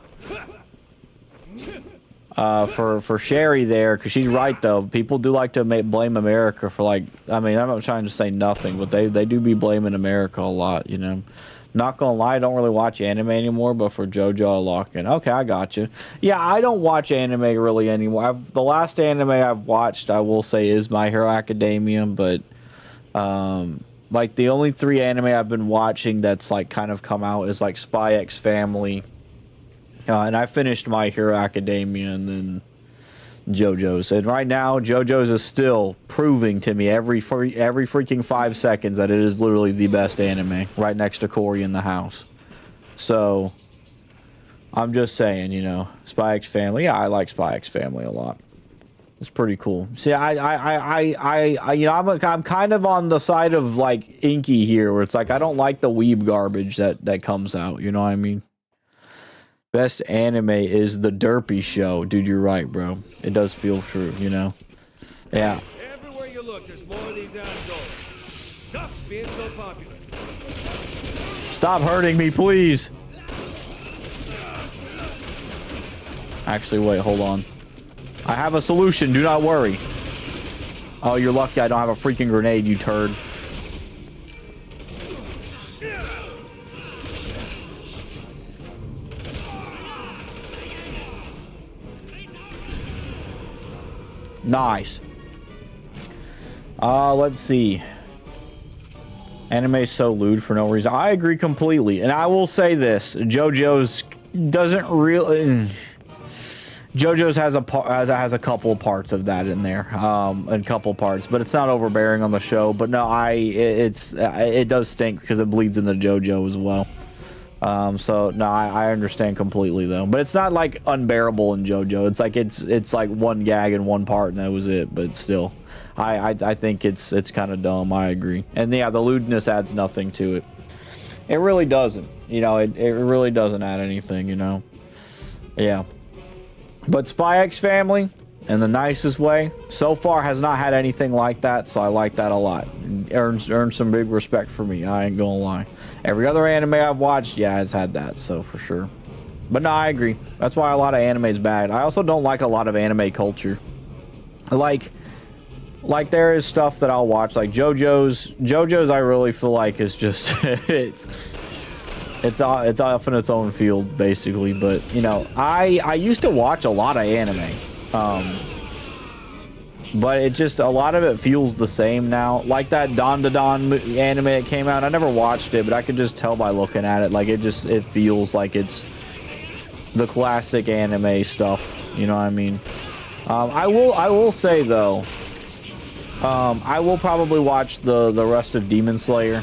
Sherry there, because she's right though. People do like to blame America for, like, I mean, I'm not trying to say nothing, but they do be blaming America a lot, you know. Not gonna lie, I don't really watch anime anymore, but for JoJo, I lock in. Okay, I got you. Yeah, I don't watch anime really anymore. The last anime I've watched, I will say, is My Hero Academia, but like the only 3 anime I've been watching that's like kind of come out is like Spy X Family, and I finished My Hero Academia and then JoJo's. And right now, JoJo's is still proving to me every freaking 5 seconds that it is literally the best anime, right next to Cory in the House. So I'm just saying, you know, Spy X Family. Yeah, I like Spy X Family a lot. It's pretty cool. See, I you know, I'm kind of on the side of like Inky here, where it's like I don't like the weeb garbage that comes out. You know what I mean? Best anime is the Derpy Show, dude. You're right, bro. It does feel true, you know. Yeah. Everywhere you look, there's more of these outdoors. Ducks being so popular. Stop hurting me, please. Actually, wait, hold on. I have a solution. Do not worry. Oh, you're lucky I don't have a freaking grenade, you turd. Nice. Let's see. Anime is so lewd for no reason. I agree completely. And I will say this. JoJo's doesn't really... JoJo's has a couple parts of that in there. A couple parts. But it's not overbearing on the show. But no, it does stink because it bleeds into JoJo as well. So no, I understand completely though, but it's not like unbearable in JoJo. It's like it's like one gag in one part and that was it. But still, I think it's kind of dumb. I agree. And yeah, the lewdness adds nothing to it. It really doesn't. You know, it really doesn't add anything. You know, yeah. But Spy X Family, in the nicest way, so far has not had anything like that, so I like that a lot. Earns some big respect for me, I ain't gonna lie. Every other anime I've watched, yeah, has had that, so for sure. But no, I agree. That's why a lot of anime is bad. I also don't like a lot of anime culture. Like there is stuff that I'll watch, like JoJo's I really feel like is just, it's off in its own field, basically. But, you know, I used to watch a lot of anime. But it just, a lot of it feels the same now. Like that Don anime that came out. I never watched it, but I could just tell by looking at it. Like, it feels like it's the classic anime stuff. You know what I mean? I will say, though, I will probably watch the rest of Demon Slayer.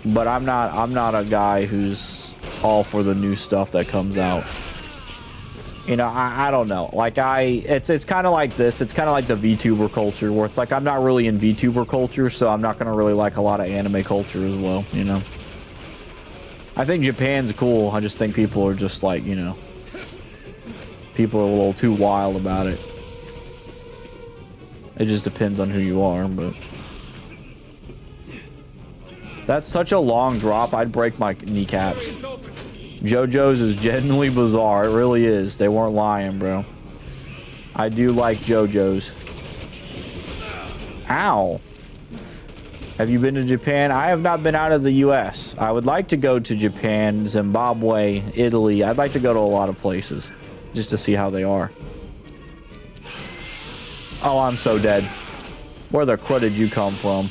But I'm not a guy who's all for the new stuff that comes out. You know, I don't know. Like it's kind of like this. It's kind of like the VTuber culture, where it's like I'm not really in VTuber culture, so I'm not gonna really like a lot of anime culture as well. You know. I think Japan's cool. I just think people are just like, you know, people are a little too wild about it. It just depends on who you are, but that's such a long drop. I'd break my kneecaps. JoJo's is genuinely bizarre. It really is. They weren't lying, bro. I do like JoJo's. Ow. Have you been to Japan? I have not been out of the U.S. I would like to go to Japan, Zimbabwe, Italy. I'd like to go to a lot of places just to see how they are. Oh, I'm so dead. Where the crud did you come from?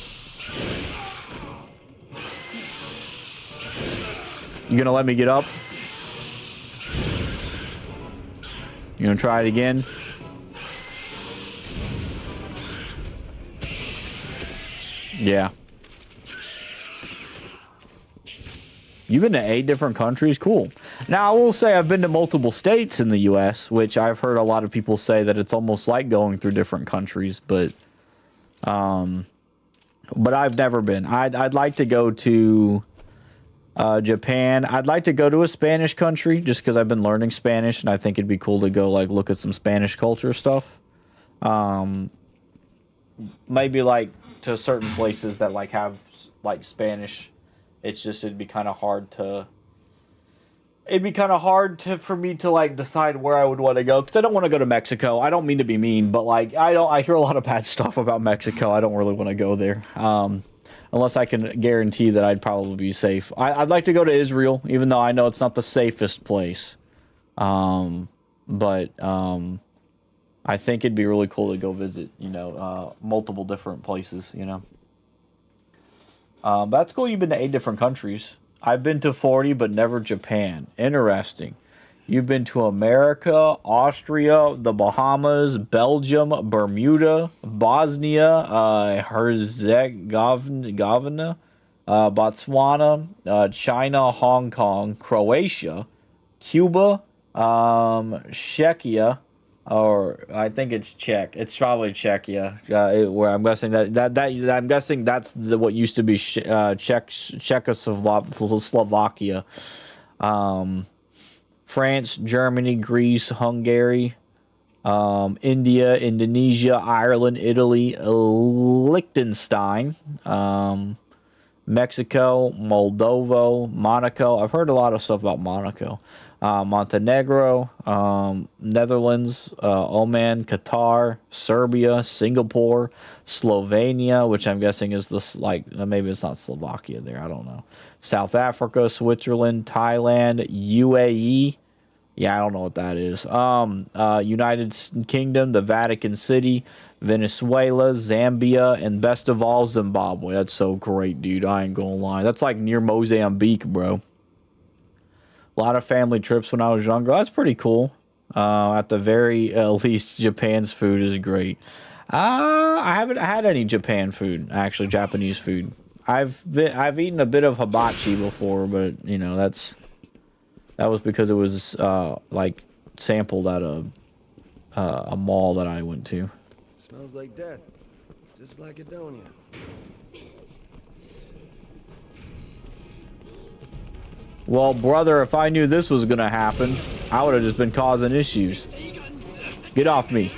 You gonna let me get up? You gonna try it again? Yeah. You've been to 8 different countries? Cool. Now, I will say I've been to multiple states in the U.S., which I've heard a lot of people say that it's almost like going through different countries, but I've never been. I'd like to go to Japan. I'd like to go to a Spanish country just because I've been learning Spanish, and I think it'd be cool to go like look at some Spanish culture stuff. Maybe like to certain places that like have like Spanish. It's just it'd be kind of hard for me to like decide where I would want to go, because I don't want to go to Mexico. I don't mean to be mean, but like I hear a lot of bad stuff about Mexico. I don't really want to go there. Unless I can guarantee that I'd probably be safe. I'd like to go to Israel, even though I know it's not the safest place. But I think it'd be really cool to go visit, you know, multiple different places, you know. That's cool. You've been to 8 different countries. I've been to 40, but never Japan. Interesting. You've been to America, Austria, the Bahamas, Belgium, Bermuda, Bosnia, Herzegovina, Botswana, China, Hong Kong, Croatia, Cuba, Czechia, or I think it's Czech. It's probably Czechia. Where I'm guessing I'm guessing that's what used to be Czechoslovakia. France, Germany, Greece, Hungary, India, Indonesia, Ireland, Italy, Liechtenstein, Mexico, Moldova, Monaco. I've heard a lot of stuff about Monaco. Montenegro, Netherlands, Oman, Qatar, Serbia, Singapore, Slovenia, which I'm guessing is this like maybe it's not Slovakia there. I don't know. South Africa, Switzerland, Thailand, UAE. Yeah, I don't know what that is. United Kingdom, the Vatican City, Venezuela, Zambia, and best of all, Zimbabwe. That's so great, dude. I ain't gonna lie. That's like near Mozambique, bro. A lot of family trips when I was younger. That's pretty cool. At the very least, Japan's food is great. I haven't had any Japan food, actually, Japanese food. I've eaten a bit of hibachi before, but you know that was because it was like sampled at a mall that I went to. Smells like death, just like Adonia. Well, brother, if I knew this was gonna happen, I would have just been causing issues. Get off me.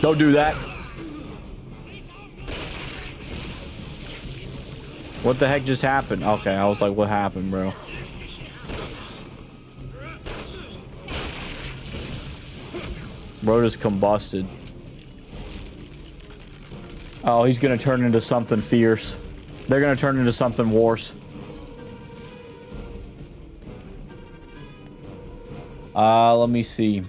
Don't do that. What the heck just happened? Okay, I was like, what happened, bro? Bro just combusted. Oh, he's gonna turn into something fierce. They're gonna turn into something worse. Let me see.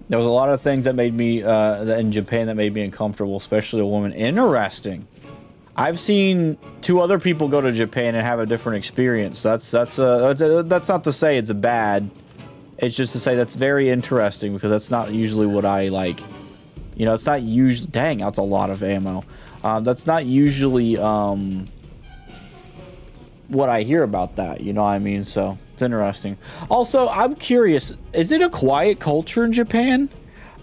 There was a lot of things that made me in Japan that made me uncomfortable, especially a woman. Interesting. I've seen 2 other people go to Japan and have a different experience. That's not to say it's bad. It's just to say that's very interesting, because that's not usually what I like. You know, it's not usually. Dang, that's a lot of ammo. That's not usually what I hear about that, you know what I mean? So it's interesting. Also, I'm curious, is it a quiet culture in Japan?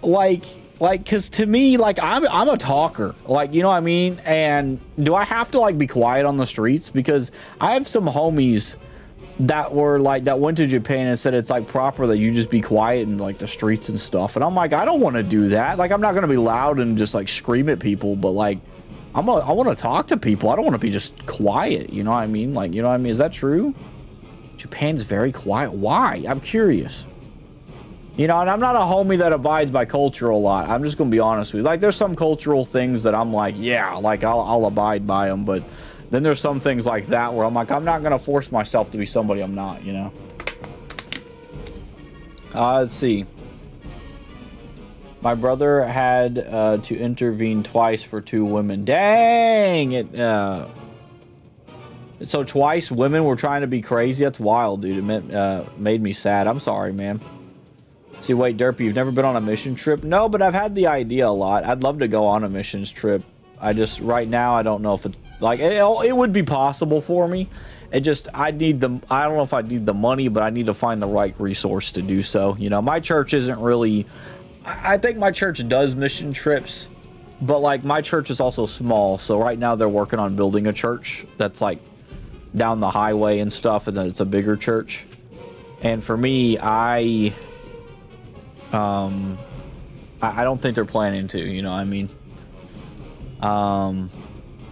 Like, cause to me, like I'm a talker, like, you know what I mean? And do I have to like be quiet on the streets? Because I have some homies that were like, that went to Japan and said it's like proper that you just be quiet in like the streets and stuff. And I'm like, I don't want to do that. Like, I'm not going to be loud and just like scream at people, but like, I want to talk to people. I don't want to be just quiet. You know what I mean? Like, you know what I mean? Is that true? Japan's very quiet. Why? I'm curious. You know, and I'm not a homie that abides by culture a lot. I'm just going to be honest with you. Like, there's some cultural things that I'm like, yeah, like I'll abide by them. But then there's some things like that where I'm like, I'm not going to force myself to be somebody I'm not, you know? Let's see. My brother had to intervene twice for 2 women. Dang it. So twice women were trying to be crazy. That's wild, dude. It made me sad. I'm sorry, man. See, wait, Derpy, you've never been on a mission trip? No, but I've had the idea a lot. I'd love to go on a missions trip. I just, right now, I don't know if it's, like, it would be possible for me. It just, I don't know if I need the money, but I need to find the right resource to do so. You know, my church isn't really, I think my church does mission trips, but, like, my church is also small. So right now they're working on building a church that's, like, down the highway and stuff, and then it's a bigger church. And for me, I don't think they're planning to, you know what I mean?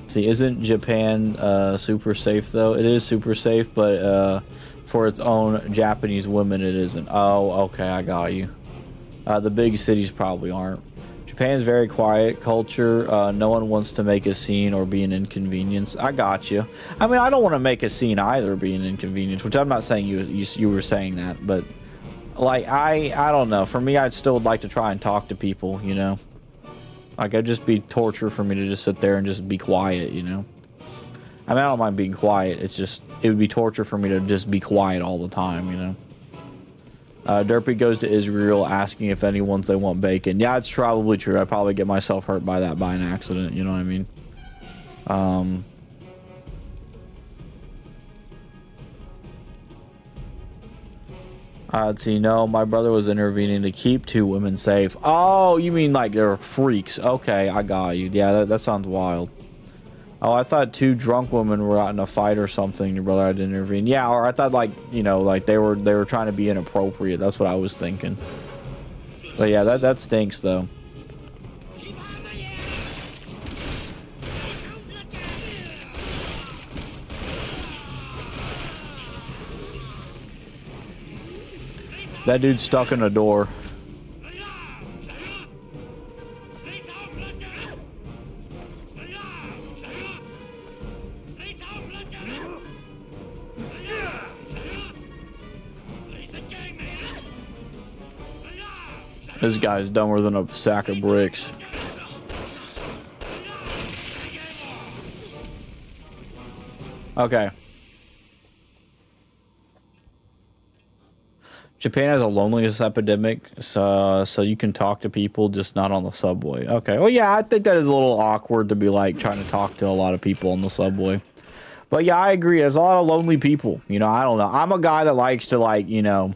See, isn't Japan super safe though? It is super safe, but for its own Japanese women it isn't. Oh, okay, I got you. The big cities probably aren't. Japan's very quiet culture. No one wants to make a scene or be an inconvenience. I got you. I mean, I don't want to make a scene either, be an inconvenience, which I'm not saying you were saying that, but like, I don't know. For me, I'd still like to try and talk to people, you know? Like, it'd just be torture for me to just sit there and just be quiet, you know? I mean, I don't mind being quiet. It's just, it would be torture for me to just be quiet all the time, you know? Derpy goes to Israel asking if anyone's they want bacon. Yeah, it's probably true. I'd probably get myself hurt by that by an accident, you know what I mean? Let's see. No, my brother was intervening to keep 2 women safe. Oh, you mean like they're freaks? Okay, I got you. Yeah, that sounds wild. Oh, I thought 2 drunk women were out in a fight or something. Your brother had to intervene. Yeah, or I thought, like, you know, like they were trying to be inappropriate. That's what I was thinking. But yeah, that stinks though. That dude's stuck in a door. This guy's dumber than a sack of bricks. Okay. Japan has a loneliness epidemic, so you can talk to people, just not on the subway. Okay. Well, yeah, I think that is a little awkward to be like trying to talk to a lot of people on the subway. But yeah, I agree. There's a lot of lonely people. You know, I don't know. I'm a guy that likes to, like, you know,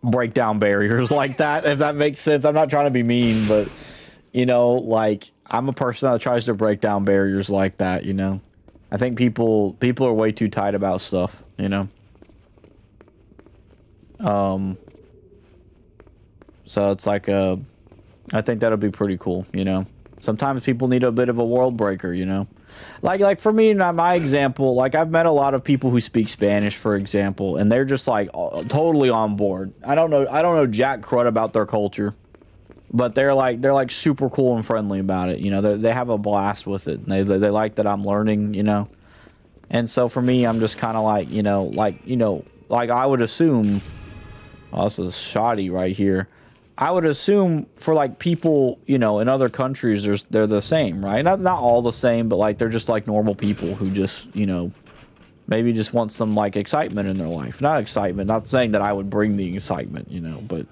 break down barriers like that, if that makes sense. I'm not trying to be mean, but, you know, like, I'm a person that tries to break down barriers like that, you know. I think people are way too tight about stuff, you know. So it's like I think that'll be pretty cool, you know. Sometimes people need a bit of a world breaker, you know. Like for me, my example, like I've met a lot of people who speak Spanish, for example, and they're just like totally on board. I don't know jack crud about their culture, but they're like super cool and friendly about it, you know. They have a blast with it. And they like that I'm learning, you know. And so for me, I'm just kind of like, you know, like I would assume. Oh, this is shoddy right here. I would assume for like people, you know, in other countries, they're the same, right? Not all the same, but like they're just like normal people who just, you know, maybe just want some like excitement in their life. Not excitement, not saying that I would bring the excitement, you know, but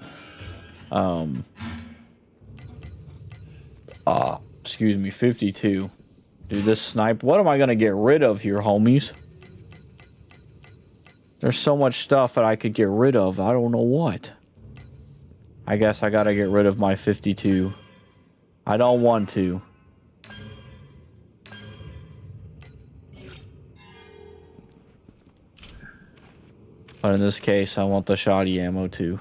excuse me, 52. Dude, this sniper, what am I gonna get rid of here, homies? There's so much stuff that I could get rid of. I don't know what. I guess I gotta get rid of my 52. I don't want to. But in this case, I want the shoddy ammo too.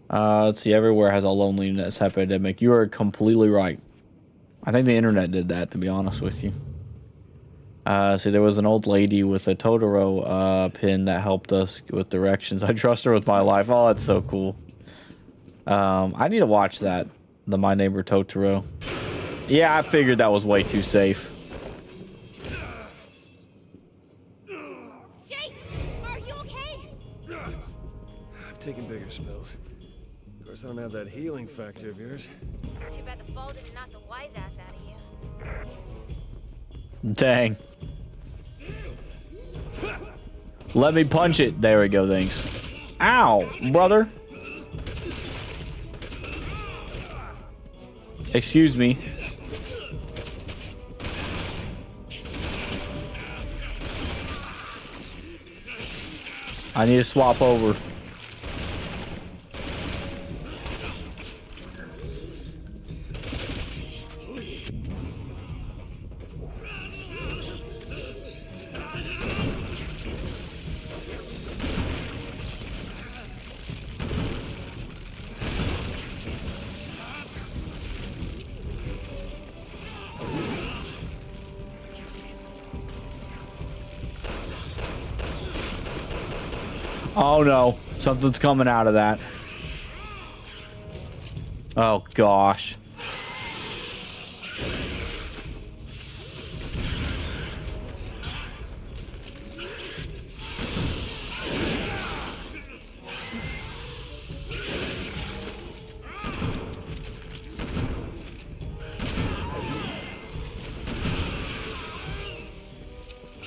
Let's see. Everywhere has a loneliness epidemic. You are completely right. I think the internet did that, to be honest with you. See, there was an old lady with a Totoro pin that helped us with directions. I trust her with my life. Oh, that's so cool. I need to watch that. The My Neighbor Totoro. Yeah, I figured that was way too safe. Jake, are you okay? I've taken bigger spills. Of course, I don't have that healing factor of yours. Too bad the fall didn't knock the wise ass out of you. Dang. Let me punch it. There we go, thanks. Ow, brother. Excuse me. I need to swap over. Oh no, something's coming out of that. Oh gosh.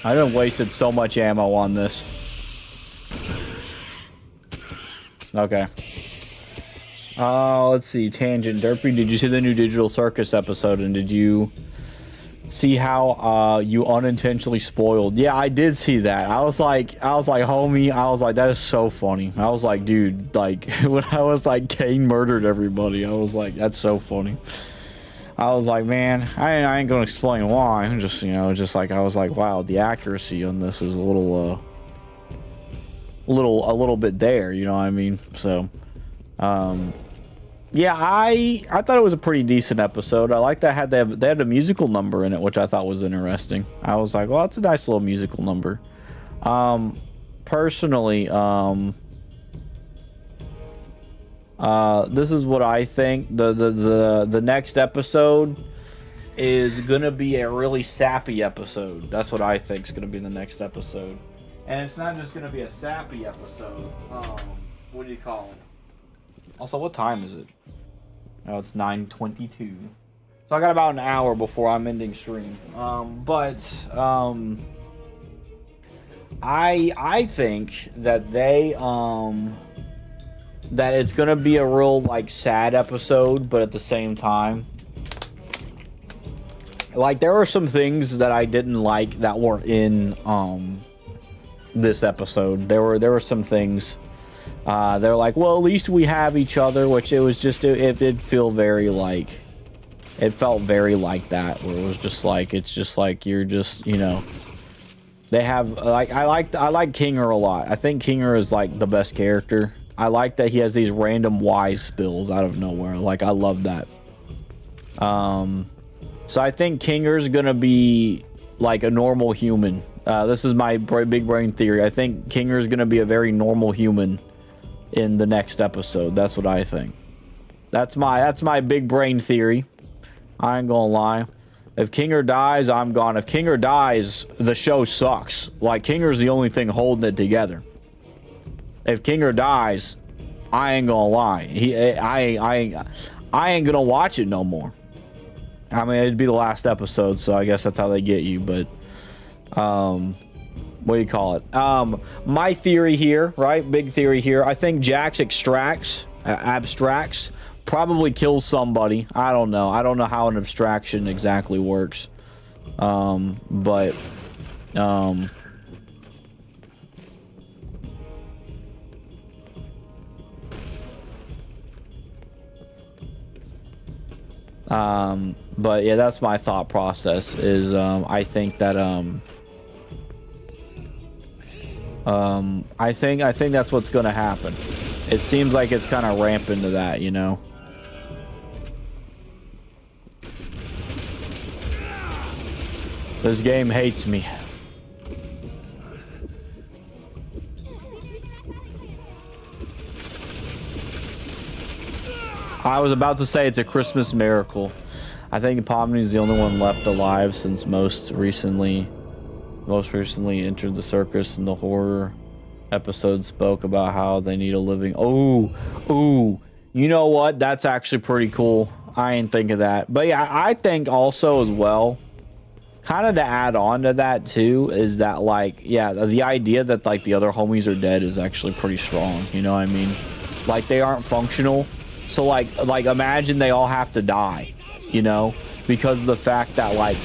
I done wasted so much ammo on this. Okay. Let's see. Tangent. Derpy, did you see the new Digital Circus episode? And did you see how you unintentionally spoiled? Yeah, I did see that. I was like, homie, I was like, that is so funny. I was like, dude, like, when I was like, Kane murdered everybody, I was like, that's so funny. I was like, man, I ain't gonna explain why. I'm just, you know, just like, I was like, wow, the accuracy on this is a little bit there, you know what I mean? So, yeah, I thought it was a pretty decent episode. I like that they had a musical number in it, which I thought was interesting. I was like, well, it's a nice little musical number. Personally, this is what I think. The next episode is gonna be a really sappy episode. That's what I think is gonna be the next episode. And it's not just gonna be a sappy episode. What do you call it? Also, what time is it? Oh, it's 9:22. So I got about an hour before I'm ending stream. I think that that it's gonna be a real like sad episode, but at the same time, like there were some things that I didn't like that were in this episode. There were some things they're like, well, at least we have each other, which it was just it did feel very like, it felt very like that, where it was just like, it's just like you're just, you know, they have like I like Kinger a lot. I think Kinger is like the best character. I like that he has these random wise spills out of nowhere. Like, I love that. So I think Kinger's gonna be like a normal human. This is my big brain theory. I think Kinger's gonna be a very normal human in the next episode. That's what I think. That's my big brain theory. I ain't gonna lie. If Kinger dies, I'm gone. If Kinger dies, the show sucks. Like, Kinger's the only thing holding it together. If Kinger dies, I ain't gonna lie. I ain't gonna watch it no more. I mean, it'd be the last episode, so I guess that's how they get you. But what do you call it? My theory here, right? Big theory here. I think Jax abstracts, probably kills somebody. I don't know. I don't know how an abstraction exactly works. But yeah, that's my thought process is I think that I think that's what's gonna happen. It seems like it's kind of ramping to that, you know. This game hates me. I was about to say it's a Christmas miracle. I think Pomni is the only one left alive since most recently entered the circus, and the horror episode spoke about how they need a living. Oh, you know what? That's actually pretty cool. I ain't think of that. But yeah, I think also as well, kind of to add on to that too, is that like, yeah, the idea that like the other homies are dead is actually pretty strong. You know what I mean? Like they aren't functional. So like imagine they all have to die, you know, because of the fact that like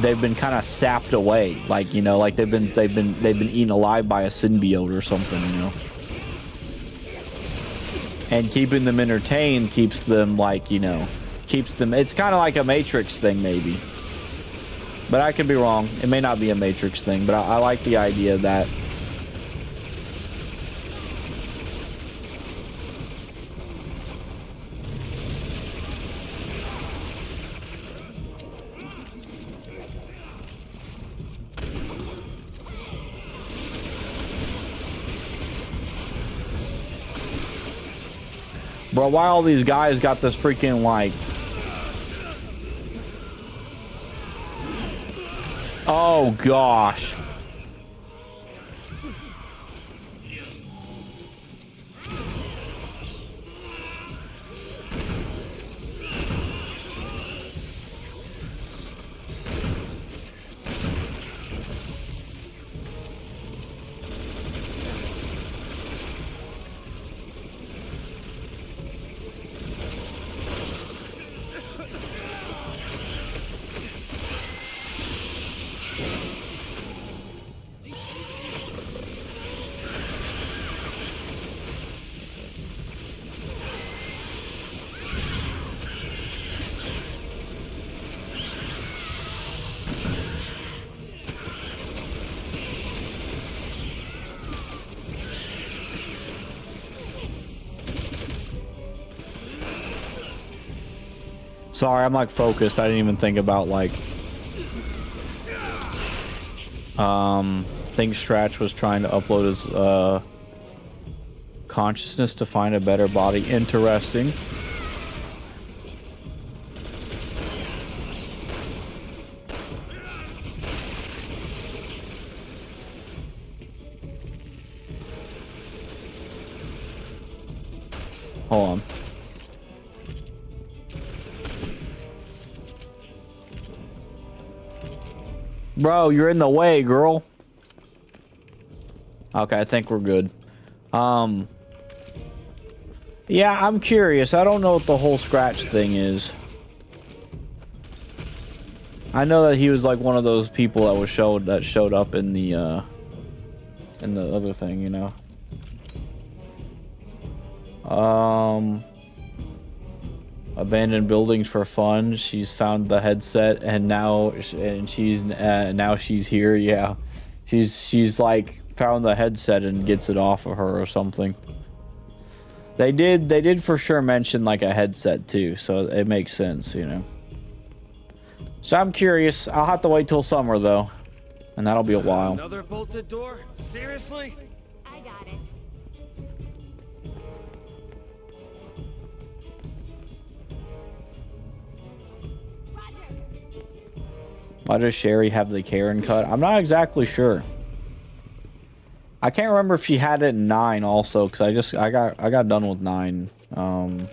they've been kind of sapped away, like, you know, like they've been eaten alive by a symbiote or something, you know. And keeping them entertained keeps them like, you know, it's kind of like a Matrix thing maybe. But I could be wrong. It may not be a Matrix thing, but I like the idea that bro, why all these guys got this freaking like... Oh gosh. Sorry, I'm like focused. I didn't even think about like think Stratch was trying to upload his consciousness to find a better body. Interesting. Hold on. Bro, you're in the way, girl. Okay, I think we're good. Yeah, I'm curious. I don't know what the whole Scratch thing is. I know that he was like one of those people that showed up in the other thing, you know. Abandoned buildings for fun. She's found the headset, and now she's here. Yeah, she's like found the headset and gets it off of her or something. They did for sure mention like a headset too, so it makes sense, you know. So I'm curious. I'll have to wait till summer though, and that'll be a while. Another bolted door? Seriously? I got it. Why does Sherry have the Karen cut? I'm not exactly sure. I can't remember if she had it in 9 also, because I got done with 9 a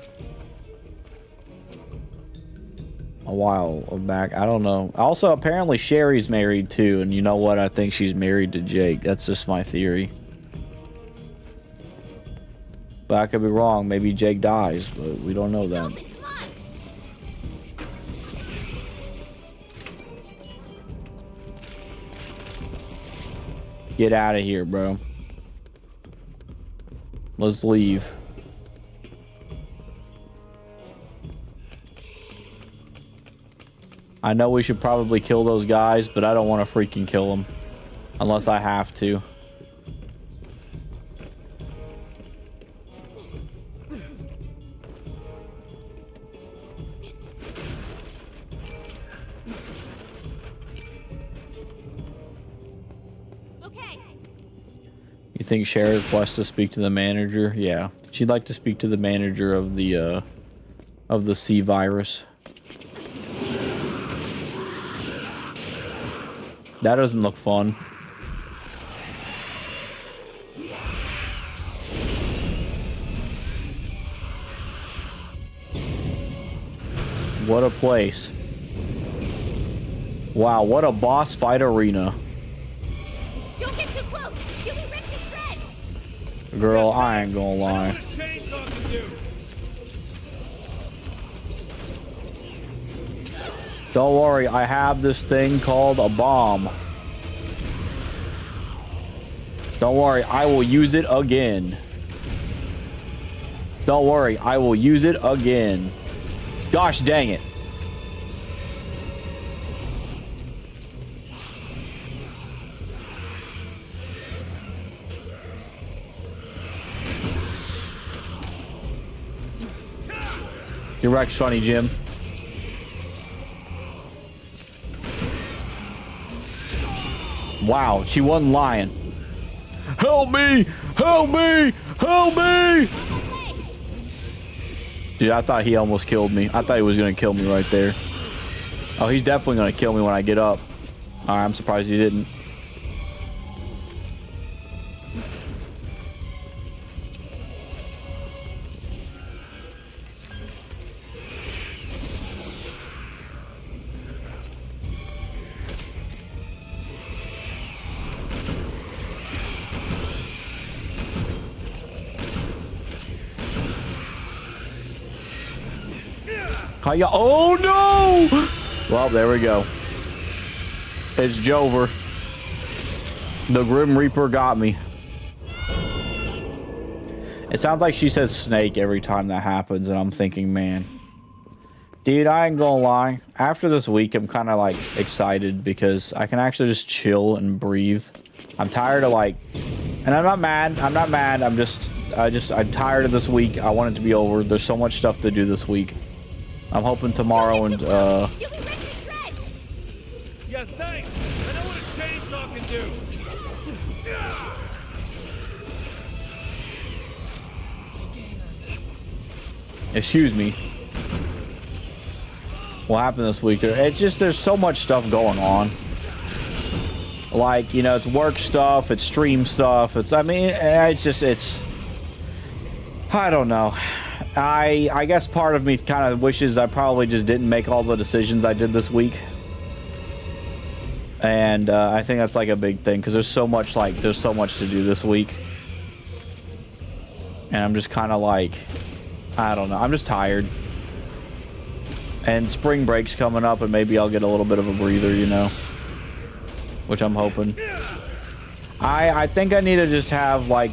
while back. I don't know. Also, apparently Sherry's married too, and you know what? I think she's married to Jake. That's just my theory. But I could be wrong. Maybe Jake dies, but we don't know that. get out of here, bro. Let's leave. I know we should probably kill those guys, but I don't want to freaking kill them. Unless I have to. Okay. You think Sherry wants to speak to the manager? Yeah. She'd like to speak to the manager of the C virus. That doesn't look fun. What a place. Wow, what a boss fight arena. Don't get too close. You'll be ripped to shreds. Girl, I ain't gonna I know lie. what a chainsaw can do. Don't worry, I have this thing called a bomb. Don't worry, I will use it again. Don't worry, I will use it again. Gosh dang it. You're wrecked, Sonny Jim. Wow, she wasn't lying. Help me! Help me! Help me! Dude, I thought he almost killed me. I thought he was gonna kill me right there. Oh, he's definitely gonna kill me when I get up. Alright, I'm surprised he didn't. Hiya. Oh no! Well, there we go. It's Jover. The Grim Reaper got me. It sounds like she says snake every time that happens, and I'm thinking, man. Dude, I ain't gonna lie. After this week, I'm kind of like excited because I can actually just chill and breathe. I'm tired of like, and I'm not mad. I'm not mad. I'm tired of this week. I want it to be over. There's so much stuff to do this week. I'm hoping tomorrow and Yeah, thanks. I know what a chainsaw can do. excuse me. What happened this week? There's so much stuff going on. Like, you know, it's work stuff, it's stream stuff. I don't know. I guess part of me kind of wishes I probably just didn't make all the decisions I did this week. And I think that's like a big thing because there's so much to do this week. And I'm just kind of like, I don't know. I'm just tired. And spring break's coming up and maybe I'll get a little bit of a breather, you know. Which I'm hoping. I think I need to just have like,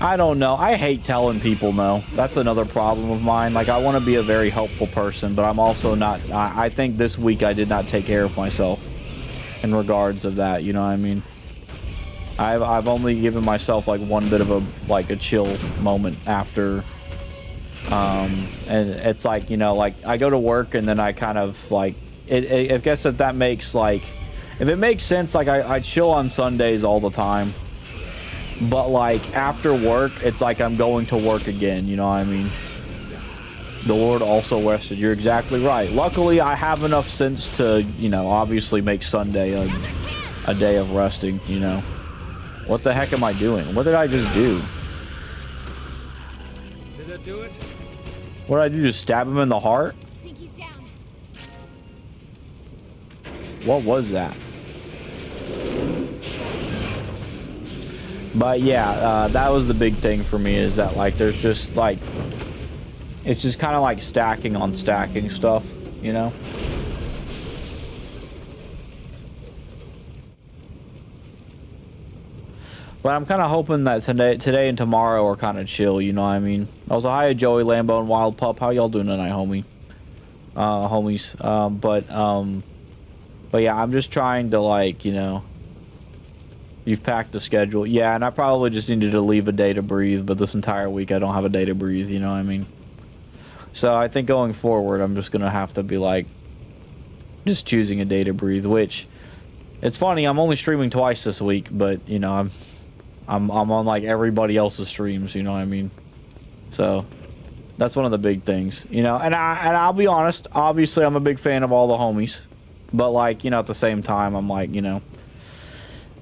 I don't know. I hate telling people no. That's another problem of mine. Like, I want to be a very helpful person, but I'm also not. I think this week I did not take care of myself in regards of that. You know what I mean? I've only given myself like one bit of a chill moment after. And it's like, you know, like I go to work and then I kind of like I guess if that makes like, if it makes sense, like I chill on Sundays all the time. But like after work, it's like I'm going to work again, you know what I mean? The Lord also rested. You're exactly right. Luckily, I have enough sense to, you know, obviously make Sunday a day of resting, you know. What the heck am I doing? What did I just do? Did that do it? What did I do? Just stab him in the heart? I think he's down. What was that? But yeah, that was the big thing for me, is that like there's just like, it's just kind of like stacking on stacking stuff, you know? But I'm kind of hoping that today and tomorrow are kind of chill, you know what I mean? Also, hi, Joey, Lambo, and Wild Pup. How y'all doing tonight, homies? But yeah, I'm just trying to, like, you know, you've packed the schedule. Yeah, and I probably just needed to leave a day to breathe, but this entire week I don't have a day to breathe, you know what I mean? So I think going forward, I'm just going to have to be, like, just choosing a day to breathe, which, it's funny, I'm only streaming twice this week, but, you know, I'm on, like, everybody else's streams, you know what I mean? So, that's one of the big things, you know? And I'll be honest, obviously I'm a big fan of all the homies, but, like, you know, at the same time, I'm like, you know,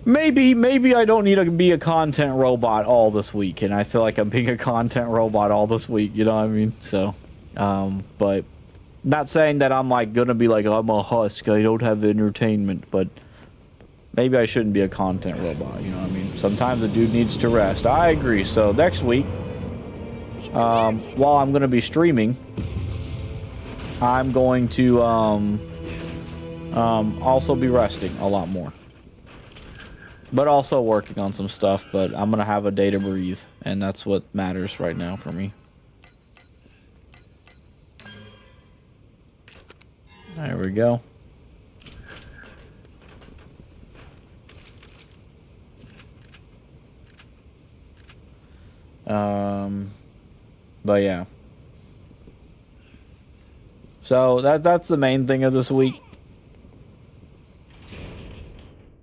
maybe I don't need to be a content robot all this week, and I feel like I'm being a content robot all this week, you know what I mean? So, but not saying that I'm, like, gonna be like, I'm a husk, I don't have entertainment, but maybe I shouldn't be a content robot, you know what I mean? Sometimes a dude needs to rest. I agree. So next week, while I'm going to be streaming, I'm going to also be resting a lot more. But also working on some stuff, but I'm going to have a day to breathe, and that's what matters right now for me. There we go. But yeah. So that's the main thing of this week.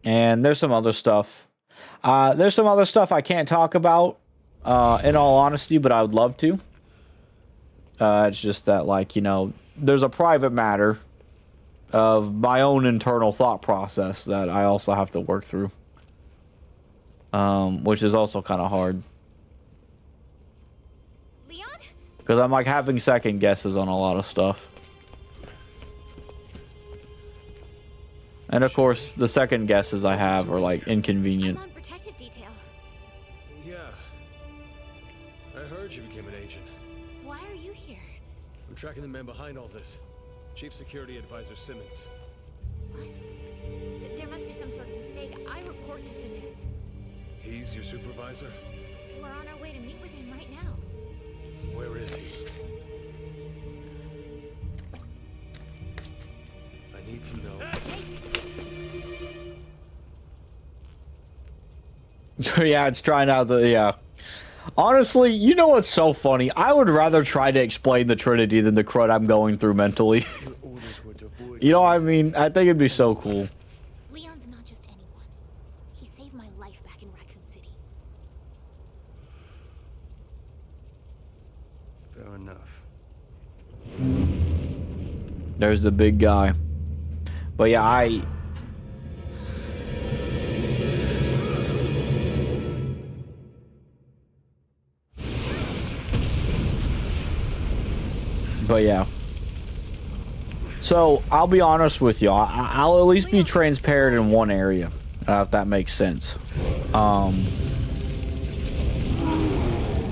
And there's some other stuff. There's some other stuff I can't talk about, in all honesty, but I would love to. It's just that, like, you know, there's a private matter of my own internal thought process that I also have to work through. Which is also kind of hard. Leon? Because I'm, like, having second guesses on a lot of stuff. And, of course, the second guesses I have are, like, inconvenient. I'm on protective detail. Yeah. I heard you became an agent. Why are you here? I'm tracking the man behind all this. Chief Security Advisor Simmons. What? There must be some sort of mistake. I report to Simmons. He's your supervisor? We're on our way to meet with him right now. Where is he? I need to know. Yeah, it's trying out the, yeah. Honestly, you know what's so funny? I would rather try to explain the Trinity than the crud I'm going through mentally. Your orders were to avoid. You know what I mean? I think it'd be so cool. Leon's not just anyone. He saved my life back in Raccoon City. Fair enough. There's the big guy. But yeah, But yeah. So, I'll be honest with you. I'll at least be transparent in one area, if that makes sense.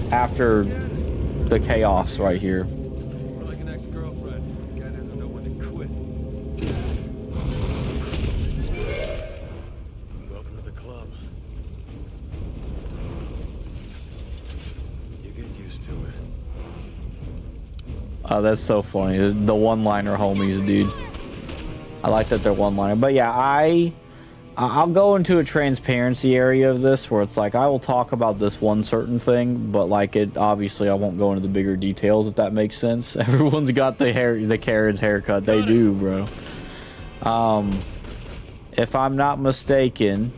After the chaos right here. More like an ex-girlfriend. The guy doesn't know when to quit. Welcome to the club. You get used to it. Oh, that's so funny. The one-liner homies, dude. I like that they're one-liner. But yeah, I'll go into a transparency area of this where it's like I will talk about this one certain thing, but like it obviously I won't go into the bigger details if that makes sense. Everyone's got the Karen's haircut. They do, bro. If I'm not mistaken,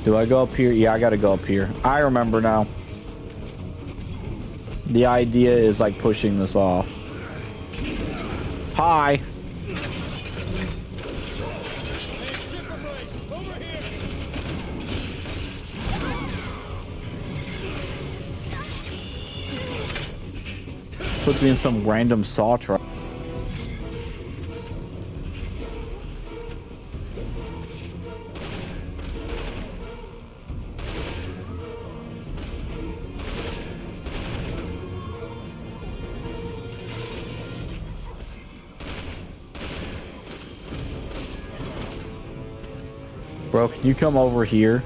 do I go up here? Yeah, I gotta go up here. I remember now. The idea is like pushing this off. Hi. Puts me in some random saw truck. Bro, can you come over here?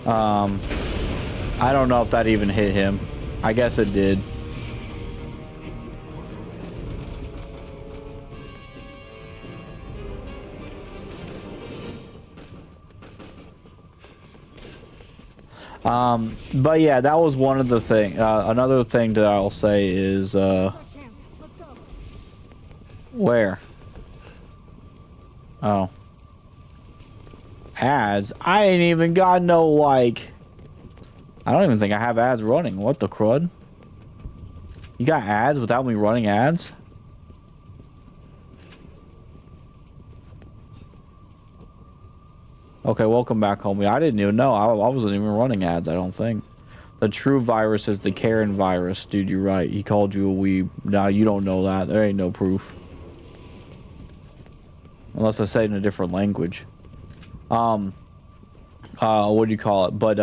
I don't know if that even hit him. I guess it did. But yeah, that was one of the thing. Another thing that I'll say is, Chance, let's go. where? Oh. Ads? I ain't even got no, like... I don't even think I have ads running. What the crud? You got ads without me running ads? Okay, welcome back, homie. I didn't even know. I wasn't even running ads, I don't think. The true virus is the Karen virus. Dude, you're right. He called you a weeb. Nah, you don't know that. There ain't no proof. Unless I say it in a different language. What do you call it? But,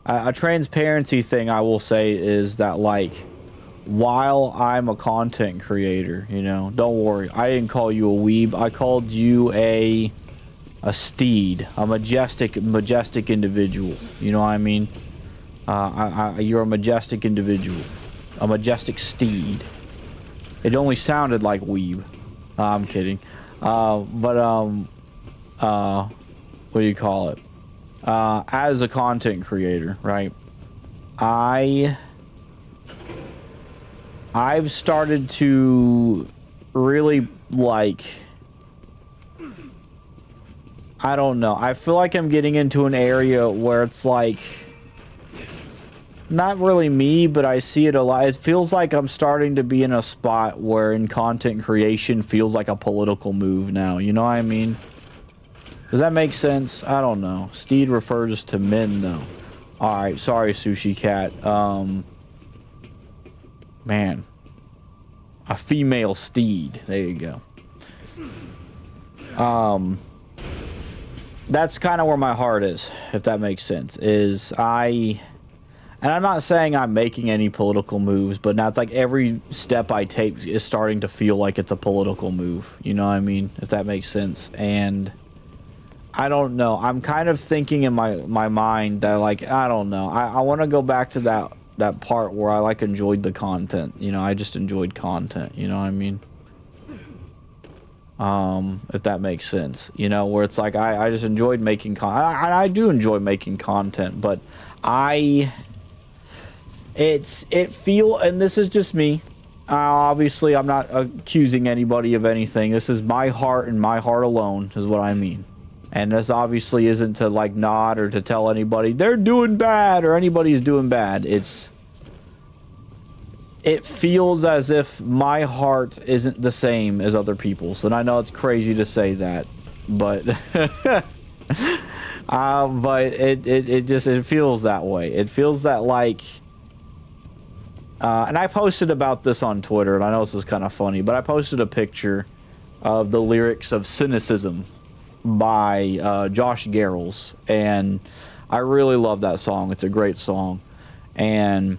a transparency thing I will say is that, like, while I'm a content creator, you know, don't worry. I didn't call you a weeb. I called you a steed, a majestic individual. You know what I mean? You're a majestic individual, a majestic steed. It only sounded like weeb. I'm kidding. What do you call it? As a content creator, right? I've started to really, like, I don't know. I feel like I'm getting into an area where it's like, not really me, but I see it a lot. It feels like I'm starting to be in a spot where in content creation feels like a political move now. You know what I mean? Does that make sense? I don't know. Steed refers to men, though. Alright, sorry, Sushi Cat. Man. A female steed. There you go. That's kind of where my heart is, if that makes sense. And I'm not saying I'm making any political moves, but now it's like every step I take is starting to feel like it's a political move. You know what I mean? If that makes sense. And I don't know. I'm kind of thinking in my mind that, like, I don't know. I want to go back to that part where I, like, enjoyed the content. You know, I just enjoyed content. You know what I mean? If that makes sense. You know, where it's like I just enjoyed making I do enjoy making content, but and this is just me. Obviously, I'm not accusing anybody of anything. This is my heart and my heart alone is what I mean. And this obviously isn't to, like, nod or to tell anybody they're doing bad or anybody's doing bad. It feels as if my heart isn't the same as other people's. And I know it's crazy to say that, but but it feels that way. It feels that, like, and I posted about this on Twitter, and I know this is kind of funny, but I posted a picture of the lyrics of Cynicism by Josh Garrels, and I really love that song. It's a great song, and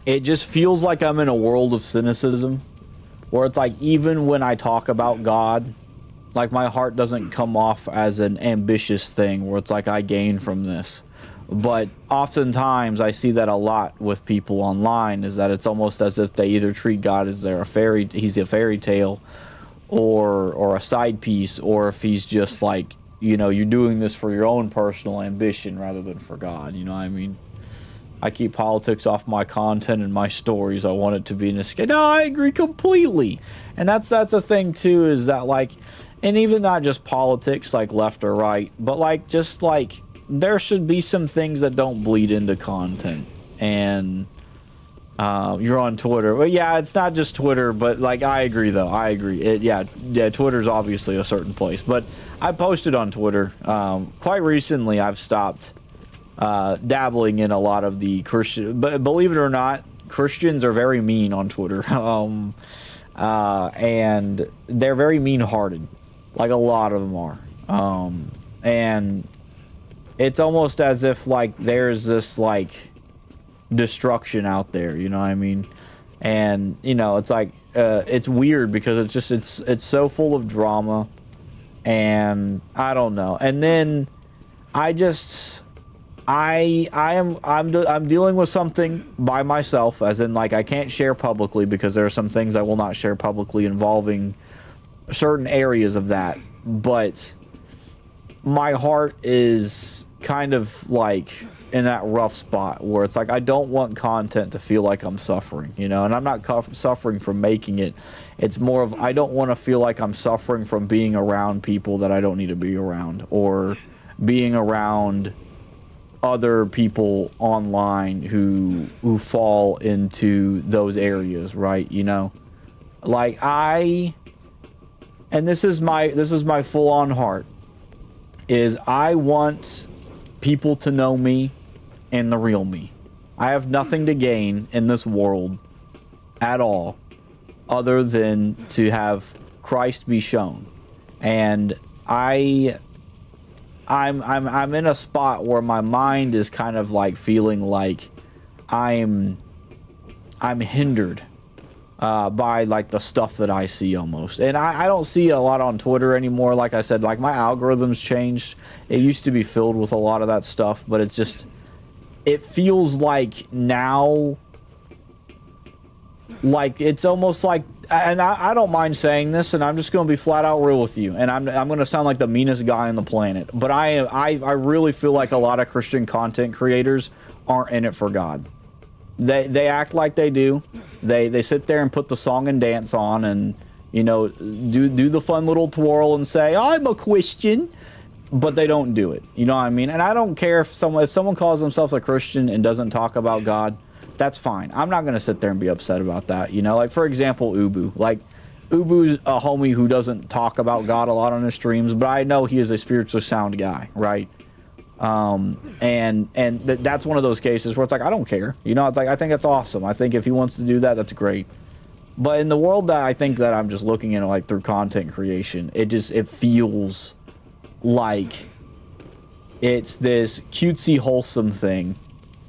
it just feels like I'm in a world of cynicism where it's like, even when I talk about God, like, my heart doesn't come off as an ambitious thing where it's like I gain from this. But oftentimes I see that a lot with people online, is that it's almost as if they either treat God as he's a fairy tale or a side piece, or if he's just like, you know, you're doing this for your own personal ambition rather than for God. You know what I mean? I keep politics off my content and my stories. I want it to be an escape. No, I agree completely. And that's a thing too, is that, like, and even not just politics, like left or right, but, like, just, like, there should be some things that don't bleed into content. And you're on Twitter. Well, yeah, it's not just Twitter, but, like, I agree though. I agree. Yeah, Twitter's obviously a certain place, but I posted on Twitter quite recently. I've stopped dabbling in a lot of the Christian, but believe it or not, Christians are very mean on Twitter. And they're very mean-hearted, like a lot of them are. And it's almost as if, like, there's this, like, destruction out there, you know what I mean? And, you know, it's like, it's weird because it's so full of drama and I don't know. And then I'm dealing with something by myself, as in, like, I can't share publicly because there are some things I will not share publicly involving certain areas of that. But my heart is kind of like in that rough spot where it's like I don't want content to feel like I'm suffering, you know, and I'm not suffering from making it. It's more of I don't want to feel like I'm suffering from being around people that I don't need to be around, or being around other people online who fall into those areas, right? You know, like and this is my full-on heart, is I want people to know me and the real me. I have nothing to gain in this world at all other than to have Christ be shown. And I'm in a spot where my mind is kind of like feeling like I'm hindered by like the stuff that I see almost. And I don't see a lot on Twitter anymore. Like I said, like my algorithms changed. It used to be filled with a lot of that stuff, but it's just, it feels like now, like it's almost like, and I don't mind saying this, and I'm just going to be flat out real with you, and I'm going to sound like the meanest guy on the planet, but I really feel like a lot of Christian content creators aren't in it for God. They act like they do. They sit there and put the song and dance on, and you know, do the fun little twirl and say I'm a Christian, but they don't do it. You know what I mean? And I don't care if someone calls themselves a Christian and doesn't talk about God. That's fine. I'm not going to sit there and be upset about that. You know, like for example, Ubu. Like Ubu's a homie who doesn't talk about God a lot on his streams, but I know he is a spiritually sound guy, right? That's one of those cases where it's like, I don't care. You know, it's like, I think that's awesome. I think if he wants to do that, that's great. But in the world that I think that I'm just looking at it like through content creation, it feels like it's this cutesy, wholesome thing.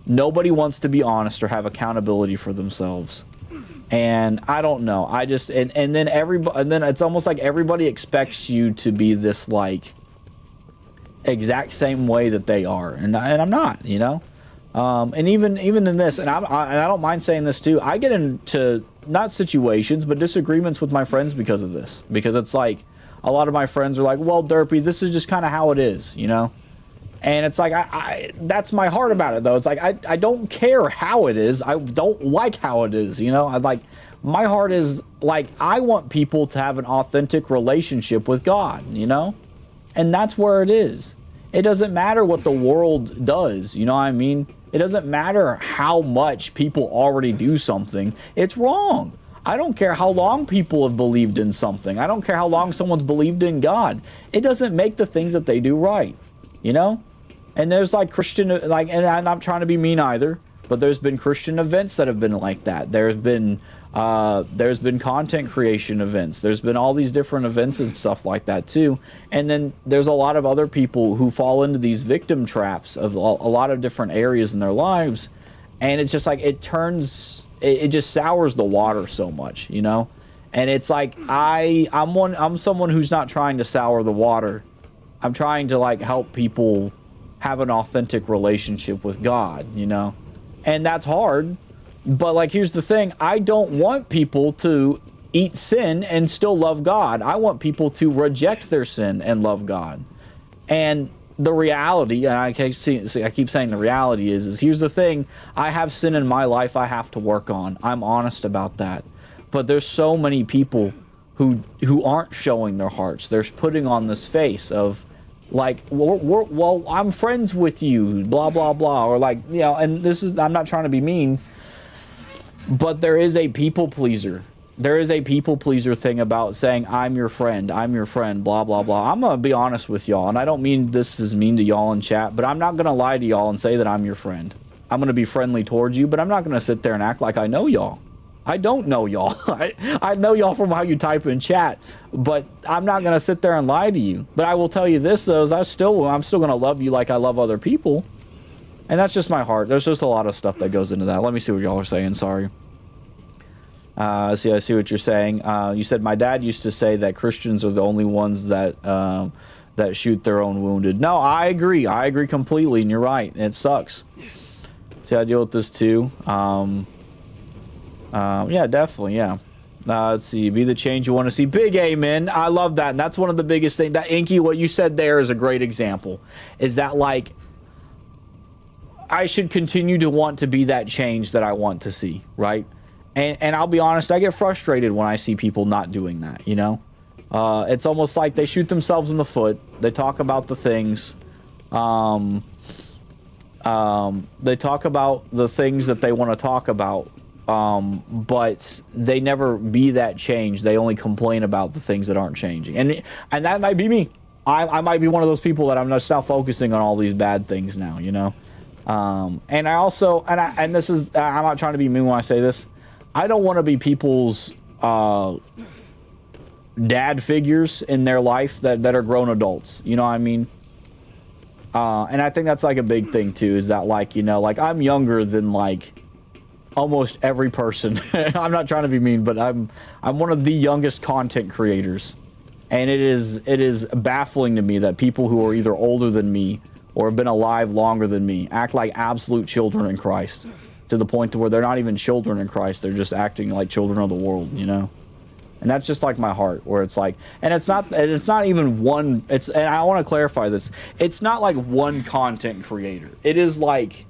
Nobody wants to be honest or have accountability for themselves. And I don't know. I just, and then it's almost like everybody expects you to be this like exact same way that they are, and I'm not, you know. And even in this, and I don't mind saying this too, I get into not situations but disagreements with my friends because of this, because it's like a lot of my friends are like, well, Derpy, this is just kind of how it is, you know. And it's like I that's my heart about it though. It's like I don't care how it is. I don't like how it is, you know. I like, my heart is like, I want people to have an authentic relationship with God, you know. And that's where it is. It doesn't matter what the world does, you know what I mean? It doesn't matter how much people already do something. It's wrong. I don't care how long people have believed in something. I don't care how long someone's believed in God. It doesn't make the things that they do right, you know? And there's like Christian, like, and I'm not trying to be mean either, but there's been Christian events that have been like that. There's been content creation events. There's been all these different events and stuff like that too. And then there's a lot of other people who fall into these victim traps of a lot of different areas in their lives. And it's just like, it just sours the water so much, you know? And it's like, I'm someone who's not trying to sour the water. I'm trying to like help people have an authentic relationship with God, you know? And that's hard. But like, here's the thing. I don't want people to eat sin and still love God. I want people to reject their sin and love God. And the reality, and I keep saying the reality is here's the thing. I have sin in my life I have to work on. I'm honest about that. But there's so many people who aren't showing their hearts. They're putting on this face of like, well, I'm friends with you, blah, blah, blah. Or like, you know, and this is, I'm not trying to be mean, but there is a people pleaser. There is a people pleaser thing about saying, I'm your friend, blah, blah, blah. I'm going to be honest with y'all, and I don't mean this is mean to y'all in chat, but I'm not going to lie to y'all and say that I'm your friend. I'm going to be friendly towards you, but I'm not going to sit there and act like I know y'all. I don't know y'all. I know y'all from how you type in chat, but I'm not going to sit there and lie to you. But I will tell you this, though, is I'm still going to love you like I love other people. And that's just my heart. There's just a lot of stuff that goes into that. Let me see what y'all are saying. Sorry. I see what you're saying. You said my dad used to say that Christians are the only ones that that shoot their own wounded. No, I agree. I agree completely, and you're right. It sucks. See, I deal with this too. Yeah, definitely. Yeah. Let's see. Be the change you want to see. Big amen. I love that, and that's one of the biggest things. That Inky, what you said there is a great example. Is that like I should continue to want to be that change that I want to see, right? And I'll be honest, I get frustrated when I see people not doing that, you know? It's almost like they shoot themselves in the foot. They talk about the things. They talk about the things that they want to talk about. But they never be that change. They only complain about the things that aren't changing. And that might be me. I might be one of those people that I'm just now focusing on all these bad things now, you know? And I also, and this is, I'm not trying to be mean when I say this. I don't want to be people's dad figures in their life that are grown adults. You know what I mean? And I think that's like a big thing too, is that like, you know, like I'm younger than like almost every person. I'm not trying to be mean, but I'm one of the youngest content creators. And it is baffling to me that people who are either older than me or have been alive longer than me act like absolute children in Christ. To the point to where they're not even children in Christ. They're just acting like children of the world, you know? And that's just like my heart, where it's like, and it's not even one, and I want to clarify this. It's not like one content creator. It is like,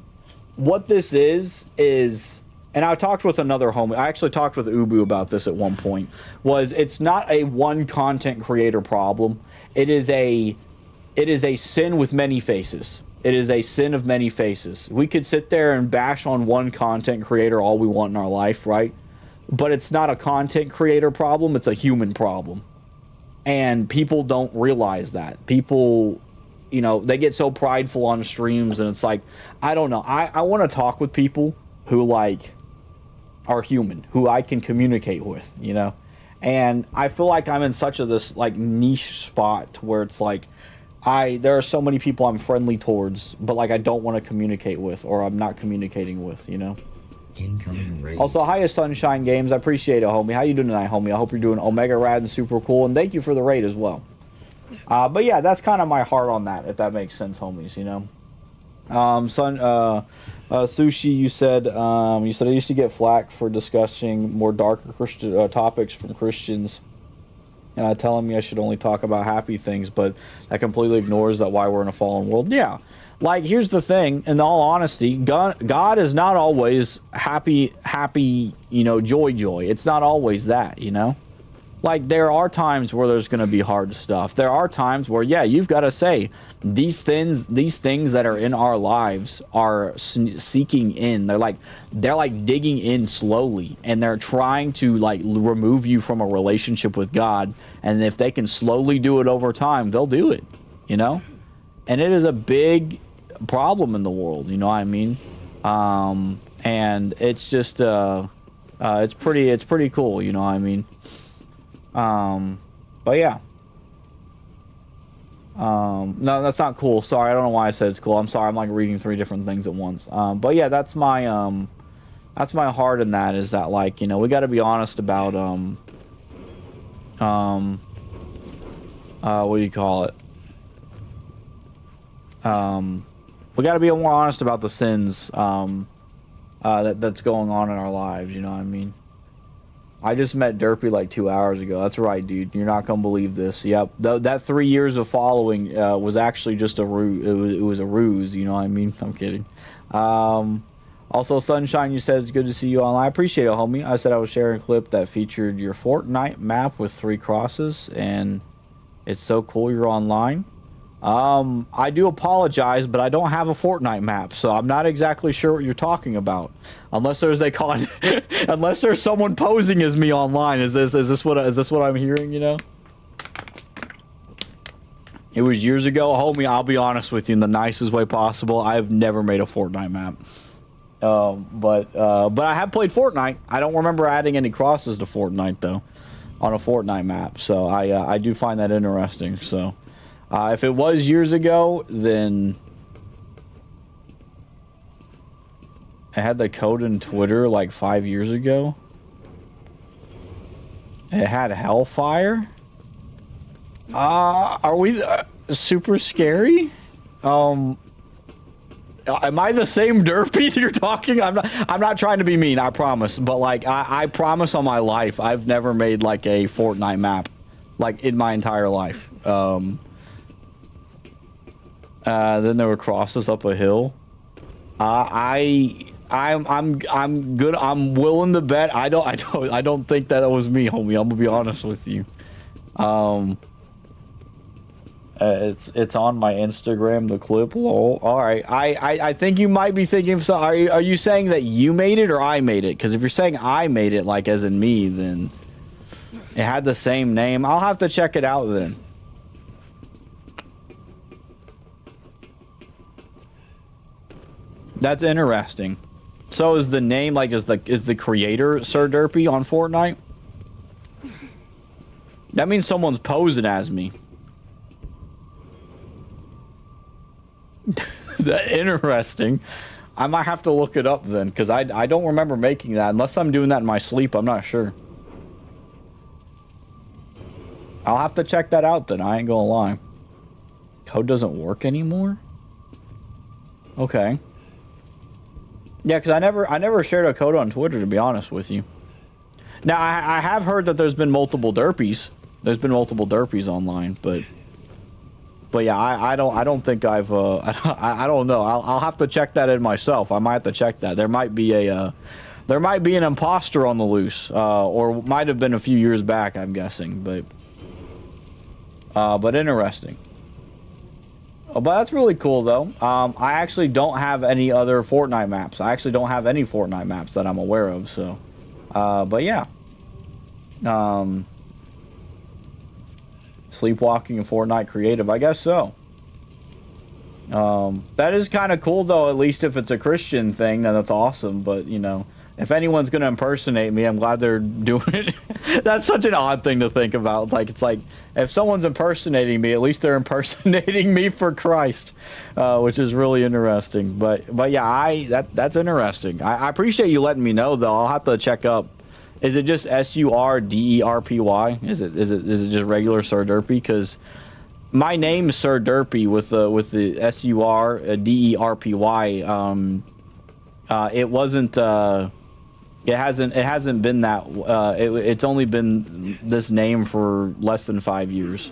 what this is, and I talked with another homie. I actually talked with Ubu about this at one point, it's not a one content creator problem. It is a sin with many faces. It is a sin of many faces. We could sit there and bash on one content creator all we want in our life, right? But it's not a content creator problem. It's a human problem. And people don't realize that. People, you know, they get so prideful on streams, and it's like, I don't know. I want to talk with people who, like, are human, who I can communicate with, you know? And I feel like I'm in such this, like, niche spot where it's like, there are so many people I'm friendly towards, but like I don't want to communicate with, or I'm not communicating with, you know? Incoming raid. Also, hiya Sunshine Games. I appreciate it, homie. How you doing tonight, homie? I hope you're doing omega rad and super cool, and thank you for the raid as well. But yeah, that's kind of my heart on that, if that makes sense, homies, you know? Sushi, you said I used to get flack for discussing more darker Christian topics from Christians. And I tell me I should only talk about happy things, but that completely ignores that why we're in a fallen world. Yeah, like here's the thing. In all honesty, God is not always happy. You know, joy. It's not always that. You know, like there are times where there's going to be hard stuff. There are times where you've got to say these things that are in our lives are seeking in. They're like digging in slowly, and they're trying to like remove you from a relationship with God. And if they can slowly do it over time, they'll do it, you know? And it is a big problem in the world, you know what I mean? And it's just it's pretty cool, you know what I mean? But yeah. No, that's not cool. Sorry, I don't know why I said it's cool. I'm sorry. I'm like reading 3 different things at once. But yeah, that's my heart in that, is that like, you know, we got to be honest about what do you call it? We got to be more honest about the sins that's going on in our lives, you know what I mean? I just met Derpy like 2 hours ago. That's right, dude. You're not gonna believe this. Yep, that 3 years of following was actually just a ruse. It was a ruse. You know what I mean? I'm kidding. Also, Sunshine, you said it's good to see you online. I appreciate it, homie. I said I was sharing a clip that featured your Fortnite map with 3 crosses, and it's so cool you're online. I do apologize, but I don't have a Fortnite map, so I'm not exactly sure what you're talking about. Unless there's unless there's someone posing as me online. Is this what I'm hearing, you know? It was years ago, homie. I'll be honest with you in the nicest way possible. I've never made a Fortnite map. But I have played Fortnite. I don't remember adding any crosses to Fortnite though, on a Fortnite map. So I do find that interesting. So. If it was years ago, then I had the code in Twitter like 5 years ago. It had Hellfire. Are we super scary? Am I the same derpy that you're talking? I'm not trying to be mean, I promise. But like I promise on my life, I've never made like a Fortnite map like in my entire life. Then there were crosses up a hill. I'm good. I'm willing to bet. I don't think that was me, homie. I'm gonna be honest with you. It's on my Instagram, the clip. Lol. All right. I think you might be thinking of some. Are you saying that you made it or I made it? Because if you're saying I made it, like as in me, then it had the same name. I'll have to check it out then. That's interesting. So is the name like is the creator Sir Derpy on Fortnite? That means someone's posing as me. Interesting. I might have to look it up then, because I don't remember making that. Unless I'm doing that in my sleep, I'm not sure. I'll have to check that out then, I ain't gonna lie. Code doesn't work anymore? Okay. Yeah, because I never shared a code on Twitter, to be honest with you. Now, I have heard that there's been multiple derpies. There's been multiple derpies online, but yeah, I don't think I've I don't know. I'll have to check that in myself. I might have to check that. There might be an imposter on the loose, or might have been a few years back, I'm guessing, but interesting. Oh, but that's really cool though. I actually don't have any other Fortnite maps. I actually don't have any Fortnite maps that I'm aware of, so but yeah. Sleepwalking and Fortnite creative, I guess so. That is kind of cool though, at least if it's a Christian thing, then that's awesome. But you know, if anyone's gonna impersonate me, I'm glad they're doing it. That's such an odd thing to think about. It's like if someone's impersonating me, at least they're impersonating me for Christ, which is really interesting. But yeah, that's interesting. I appreciate you letting me know though. I'll have to check up. Is it just SURDERPY? Is it just regular Sir Derpy? Because my name's Sir Derpy with the SURDERPY. It wasn't. It hasn't been that. It's only been this name for less than 5 years.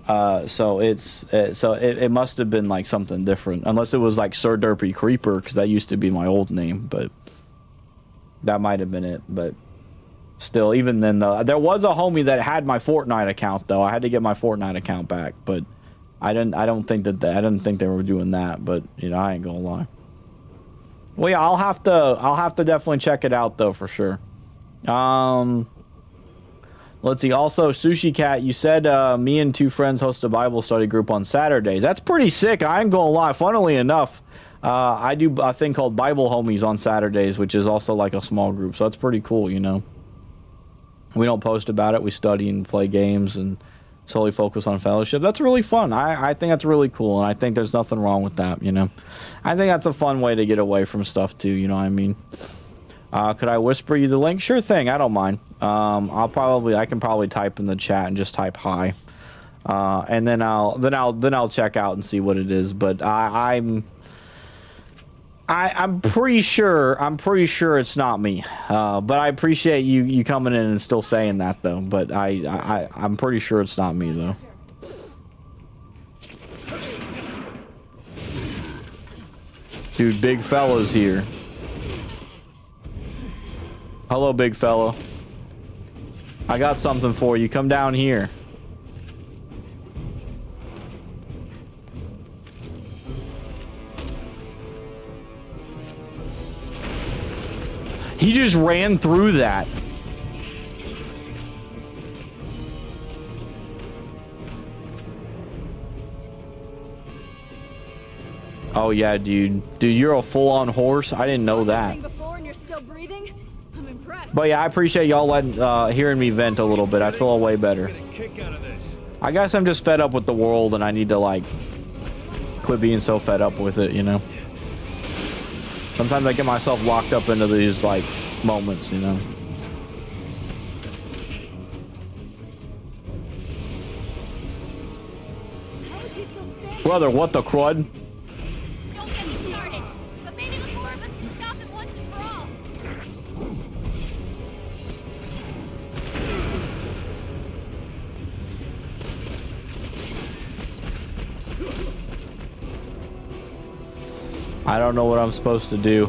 So it must have been like something different, unless it was like Sir Derpy Creeper, because that used to be my old name. But that might have been it. But still, even then, there was a homie that had my Fortnite account though. I had to get my Fortnite account back, but I didn't think they were doing that. But you know, I ain't gonna lie. Well, yeah, I'll have to definitely check it out though for sure. Let's see. Also, Sushi Cat, you said me and two friends host a Bible study group on Saturdays. That's pretty sick. I ain't gonna lie. Funnily enough, I do a thing called Bible Homies on Saturdays, which is also like a small group. So that's pretty cool, you know. We don't post about it. We study and play games and solely focus on fellowship. That's really fun. I think that's really cool, and I think there's nothing wrong with that, you know. I think that's a fun way to get away from stuff too, you know what I mean. Could I whisper you the link? Sure thing, I don't mind. I can probably type in the chat and just type hi, and then I'll check out and see what it is. But I'm pretty sure it's not me. But I appreciate you coming in and still saying that though. But I'm pretty sure it's not me though. Dude, big fella's here. Hello, big fella. I got something for you. Come down here. He just ran through that. Oh yeah, dude. Dude, you're a full-on horse. I didn't know that. But yeah, I appreciate y'all hearing me vent a little bit. I feel way better. I guess I'm just fed up with the world, and I need to like quit being so fed up with it, you know. Sometimes I get myself locked up into these like moments, you know. Brother, what the crud? Don't get me started, but maybe the four of us can stop it once and for all. I don't know what I'm supposed to do.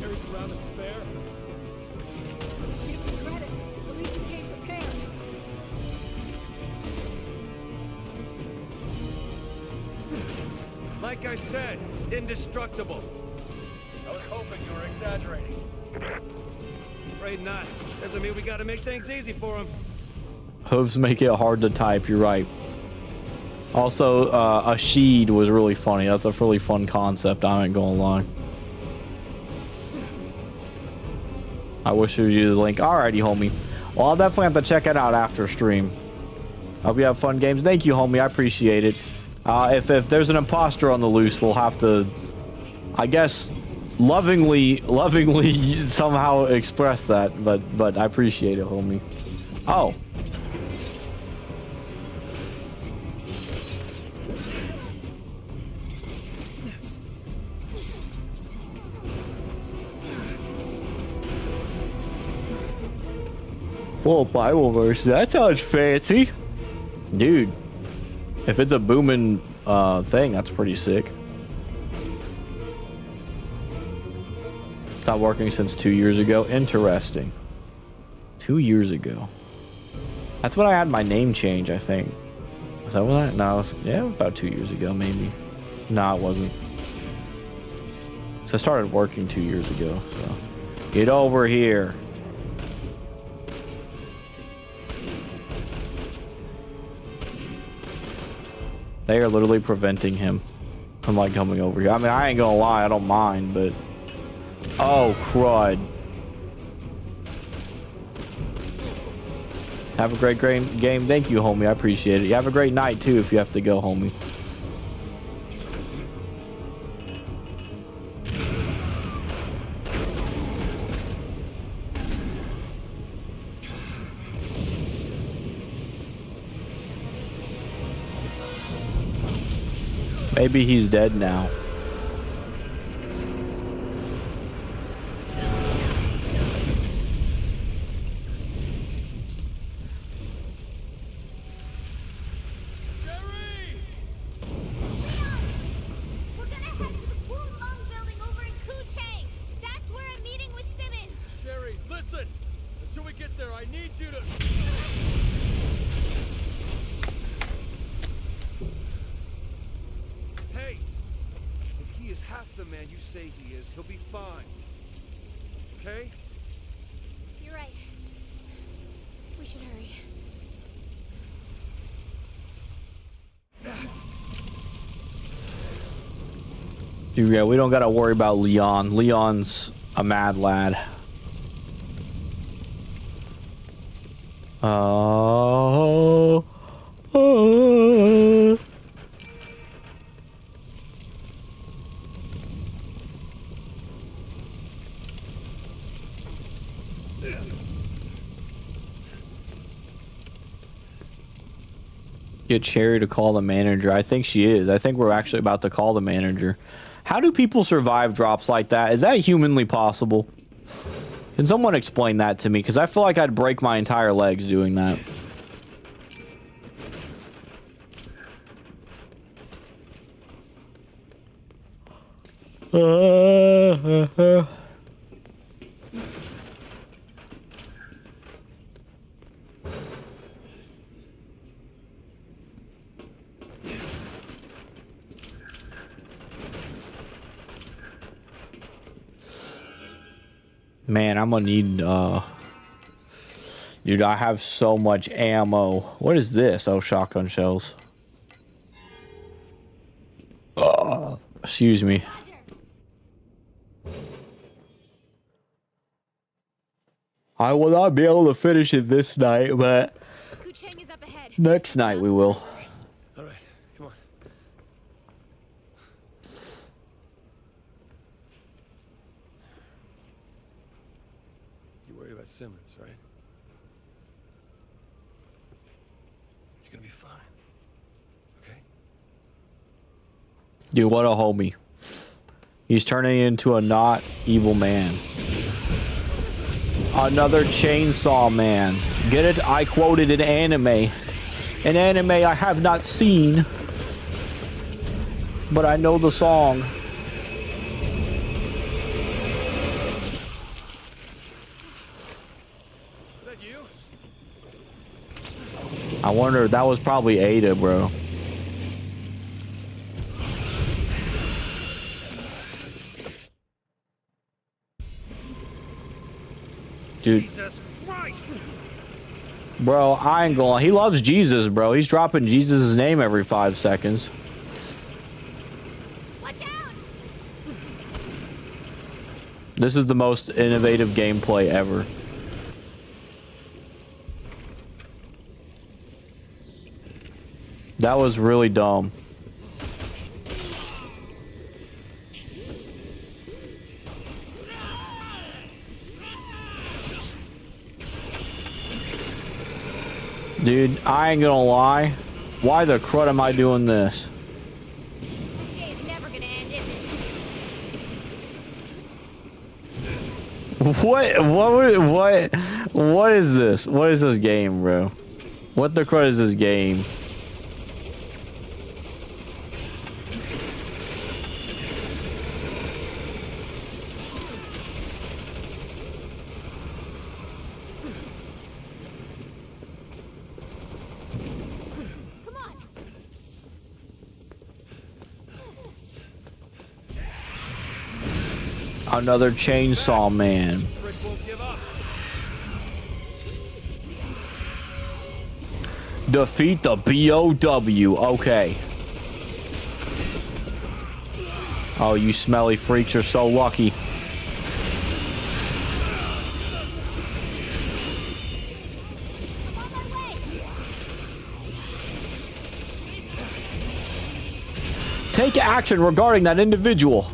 Carries around a spare. Give him credit. At least he came prepared. Like I said, indestructible. I was hoping you were exaggerating. Afraid not. Doesn't mean we gotta make things easy for him. Hooves make it hard to type, you're right. Also, a sheed was really funny. That's a really fun concept, I ain't gonna lie. I wish you used the link. Alrighty, homie. Well, I'll definitely have to check it out after stream. Hope you have fun games. Thank you, homie. I appreciate it. If there's an imposter on the loose, we'll have to, I guess, lovingly somehow express that. But I appreciate it, homie. Oh. Full Bible verse. That sounds fancy. Dude, if it's a booming thing, that's pretty sick. Stopped working since 2 years ago. Interesting. 2 years ago. That's when I had my name change, I think. Was that when that? No, it was, yeah, about 2 years ago, maybe. No, it wasn't. So I started working 2 years ago. So get over here. They are literally preventing him from like coming over here. I mean, I ain't gonna lie, I don't mind, but oh crud. Have a great game. Thank you, homie. I appreciate it. You have a great night too if you have to go, homie. Maybe he's dead now. We're gonna head to the Wulong building over in Kuchang. That's where I'm meeting with Simmons. Sherry, listen! Until we get there, I need you to... Hey! If he is half the man you say he is, he'll be fine. Okay? You're right. We should hurry. Dude, yeah, we don't gotta worry about Leon. Leon's a mad lad. Oh. Get Cherry to call the manager. I think she is. I think we're actually about to call the manager. How do people survive drops like that? Is that humanly possible? Can someone explain that to me? Because I feel like I'd break my entire legs doing that. Man, I'm gonna need, dude, I have so much ammo. What is this? Oh, shotgun shells. Excuse me. I will not be able to finish it this night, but Kuchang is up ahead. next night we will. Simmons, right? You're gonna be fine. Okay? Dude, what a homie. He's turning into a not evil man. Another chainsaw man. Get it? I quoted an anime. An anime I have not seen. But I know the song. Is that you? I wonder, that was probably Ada, bro. Dude. Jesus Christ! Bro, I ain't gonna. He loves Jesus, bro. He's dropping Jesus' name every 5 seconds. Watch out! This is the most innovative gameplay ever. That was really dumb. Dude, I ain't gonna lie. Why the crud am I doing this? This day's never gonna end, is it? What is this? What is this game, bro? What the crud is this game? Come on! Another chainsaw man. Prick won't give up. Defeat the BOW. Okay. Oh, you smelly freaks are so lucky. I'm on my way! Take action regarding that individual.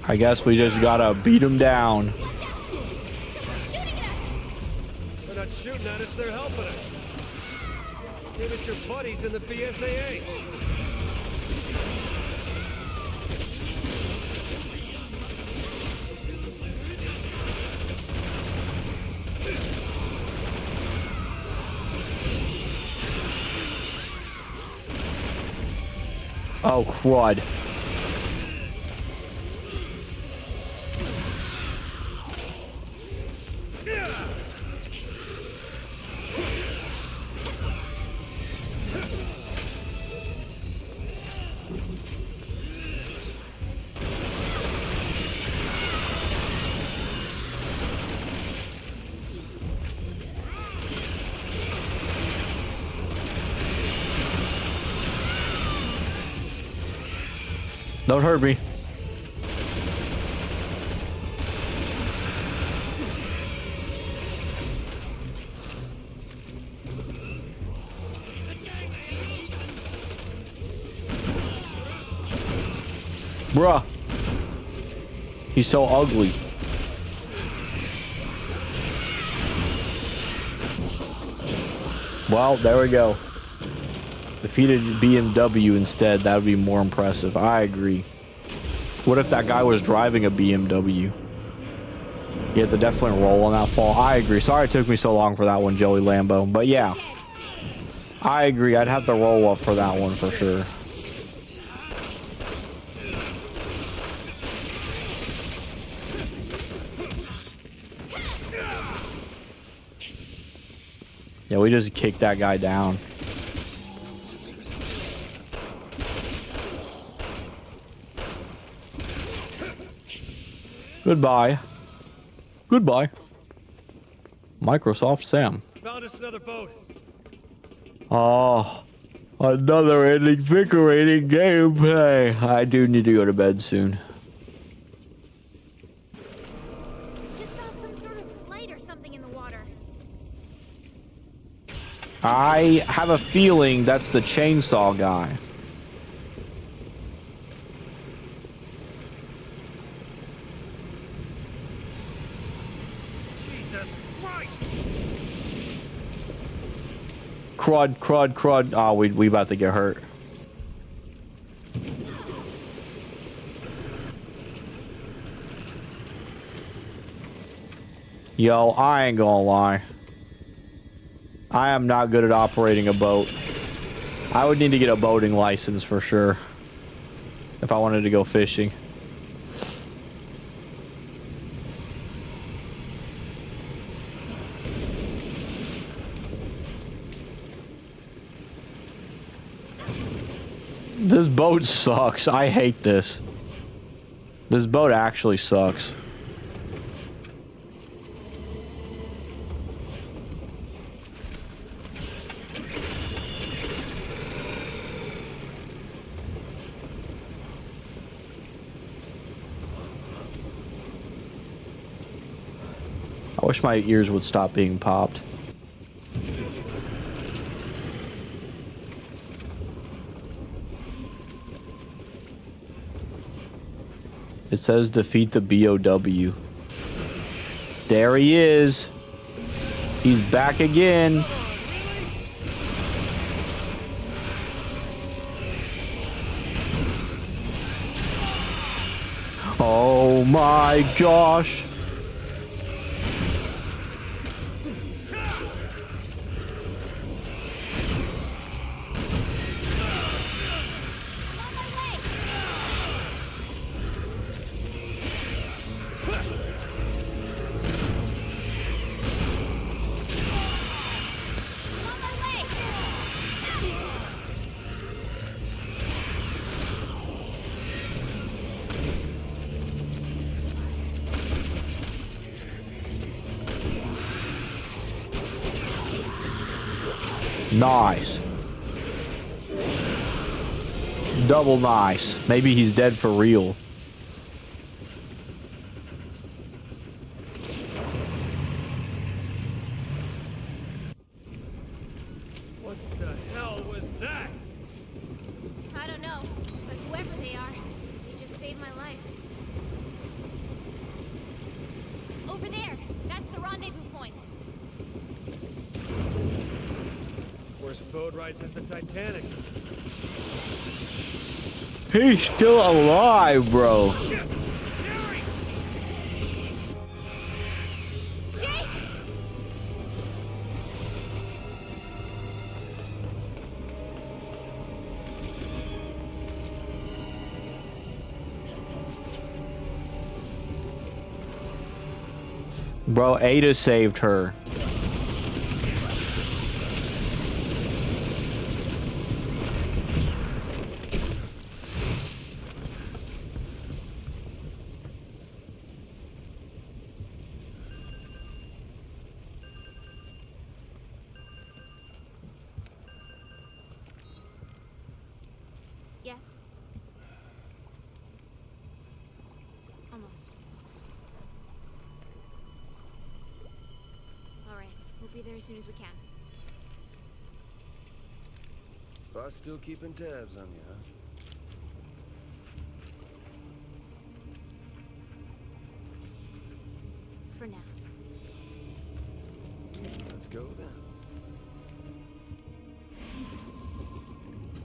I guess we just gotta beat him down. They're not shooting at us, they're helping us. Give it your buddies in the BSAA. Oh, crud. Don't hurt me. Bruh. He's so ugly. Well, there we go. Defeated BMW instead. That would be more impressive. I agree. What if that guy was driving a BMW? You have to definitely roll on that fall. I agree. Sorry it took me so long for that one, Joey Lambo. But yeah. I agree. I'd have to roll up for that one for sure. Yeah, we just kicked that guy down. Goodbye. Goodbye. Microsoft Sam. Found us another boat. Oh, another invigorating gameplay. I do need to go to bed soon. I have a feeling that's the chainsaw guy. Jesus Christ! Crud, crud, crud. Oh, we about to get hurt. Yo, I ain't gonna lie. I am not good at operating a boat. I would need to get a boating license for sure if I wanted to go fishing. This boat sucks. I hate this. This boat actually sucks. I wish my ears would stop being popped. It says defeat the BOW. There he is. He's back again. Oh my gosh. Nice. Double nice. Maybe he's dead for real. What the hell was that? I don't know, but whoever they are, they just saved my life. Over there, that's the rendezvous point. Worst boat ride since the Titanic. He's still alive, bro. Shit! Jerry! Jake! Bro, Ada saved her. Yes. Almost. Alright, we'll be there as soon as we can. Boss still keeping tabs on you, huh? For now. Let's go then.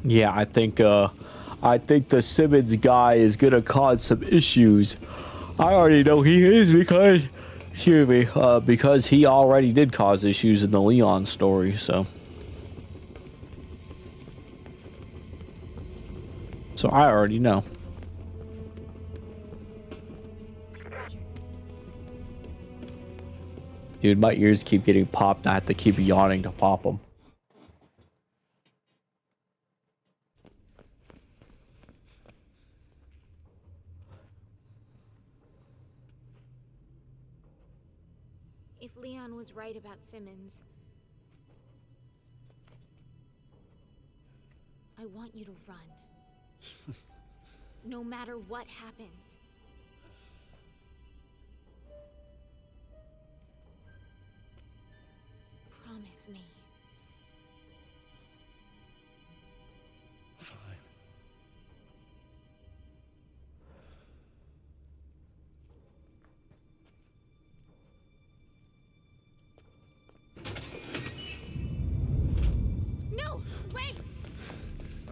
Yeah, I think the Simmons guy is gonna cause some issues. I already know he is because, excuse me, because he already did cause issues in the Leon story, so. So I already know. Roger. Dude, my ears keep getting popped. I have to keep yawning to pop them. If Leon was right about Simmons, I want you to run. No matter what happens. Promise me.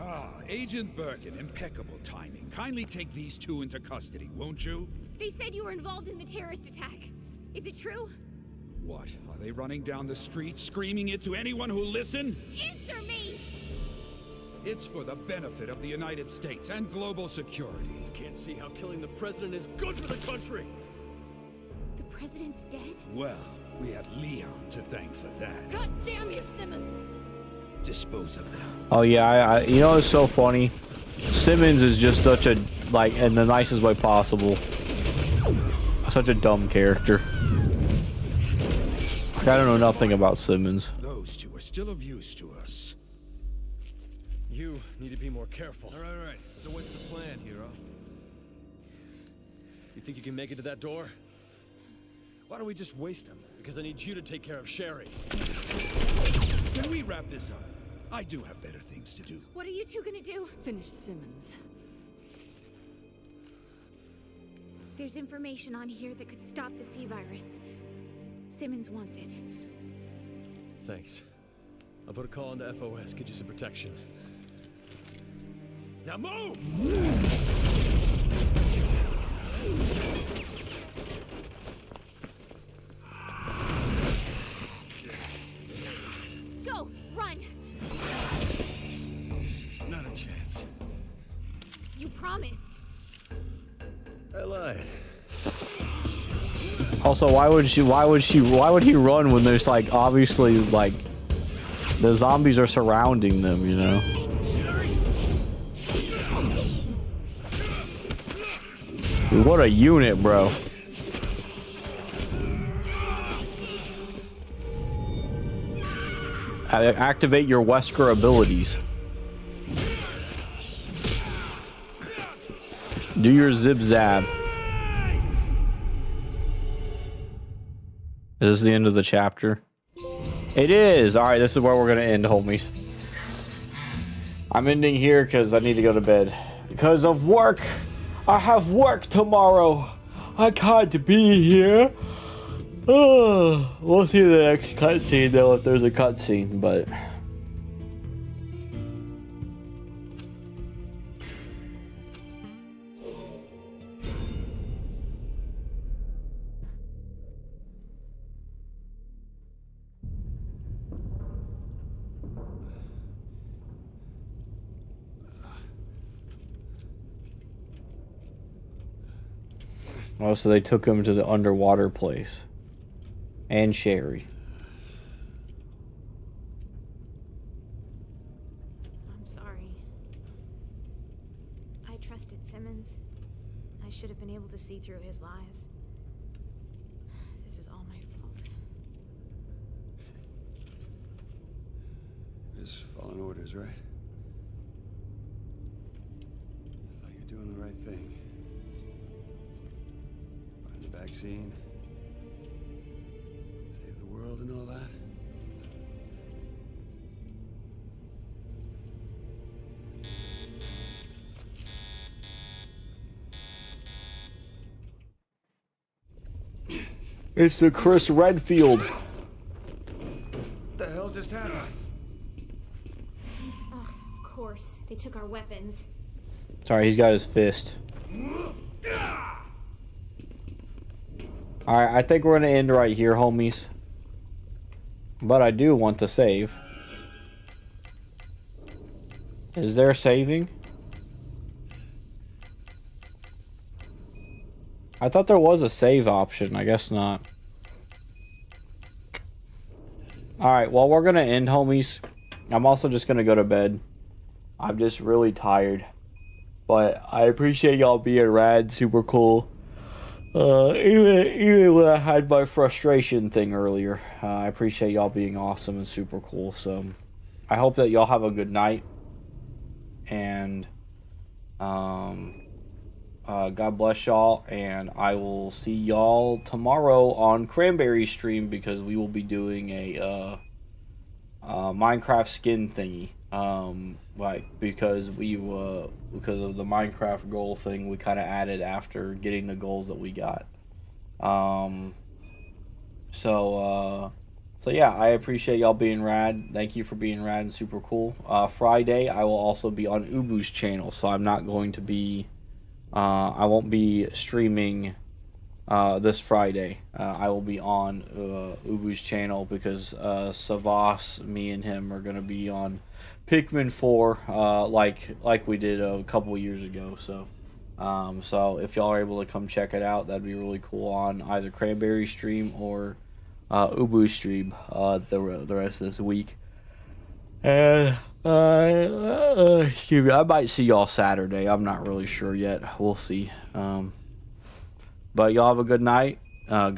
Ah, Agent Birkin, impeccable timing. Kindly take these two into custody, won't you? They said you were involved in the terrorist attack. Is it true? What? Are they running down the street, screaming it to anyone who'll listen? Answer me! It's for the benefit of the United States and global security. Can't see how killing the president is good for the country. The president's dead? Well, we have Leon to thank for that. God damn you, Simmons! Dispose of them. Oh yeah, I you know it's so funny. Simmons is just such a, like, in the nicest way possible, such a dumb character. Like, I don't know nothing about Simmons. Those two are still of use to us. You need to be more careful. All right. So what's the plan, hero? You think you can make it to that door? Why don't we just waste him? Because I need you to take care of Sherry. Can we wrap this up? I do have better things to do. What are you two gonna do? Finish Simmons. There's information on here that could stop the C-virus. Simmons wants it. Thanks. I'll put a call into FOS, get you some protection. Now move! Go! Run! Not a chance. You promised. I lied. Also, why would he run when there's, like, obviously, like, the zombies are surrounding them, you know? Dude, what a unit, bro. Activate your Wesker abilities. Do your zip zab. Is this the end of the chapter? It is! Alright, this is where we're gonna end, homies. I'm ending here because I need to go to bed. Because of work! I have work tomorrow! I can't be here! We'll see the next cutscene though, if there's a cutscene, but... Oh, so they took him to the underwater place. And Sherry. I'm sorry. I trusted Simmons. I should have been able to see through his lies. This is all my fault. Just following orders, right? I thought you were doing the right thing. Find the vaccine. Save the world and all that. It's the Chris Redfield. What the hell just happened? Ugh, of course. They took our weapons. Sorry, he's got his fist. Alright, I think we're gonna end right here, homies. But I do want to save. Is there saving? I thought there was a save option. I guess not. Alright, well, we're gonna end, homies. I'm also just gonna go to bed. I'm just really tired. But I appreciate y'all being rad, super cool. Even when I had my frustration thing earlier, I appreciate y'all being awesome and super cool. So I hope that y'all have a good night, and God bless y'all, and I will see y'all tomorrow on Cranberry stream, because we will be doing a Minecraft skin thingy. Because of the Minecraft goal thing we kind of added after getting the goals that we got. So yeah, I appreciate y'all being rad. Thank you for being rad and super cool. Friday, I will also be on Ubu's channel, so I'm not going to be. I won't be streaming this Friday. I will be on Ubu's channel because Savas, me and him are gonna be on Pikmin 4, like we did a couple of years ago. So, so if y'all are able to come check it out, that'd be really cool on either Cranberry stream or Ubu stream the rest of this week. And excuse me, I might see y'all Saturday. I'm not really sure yet. We'll see. But y'all have a good night. God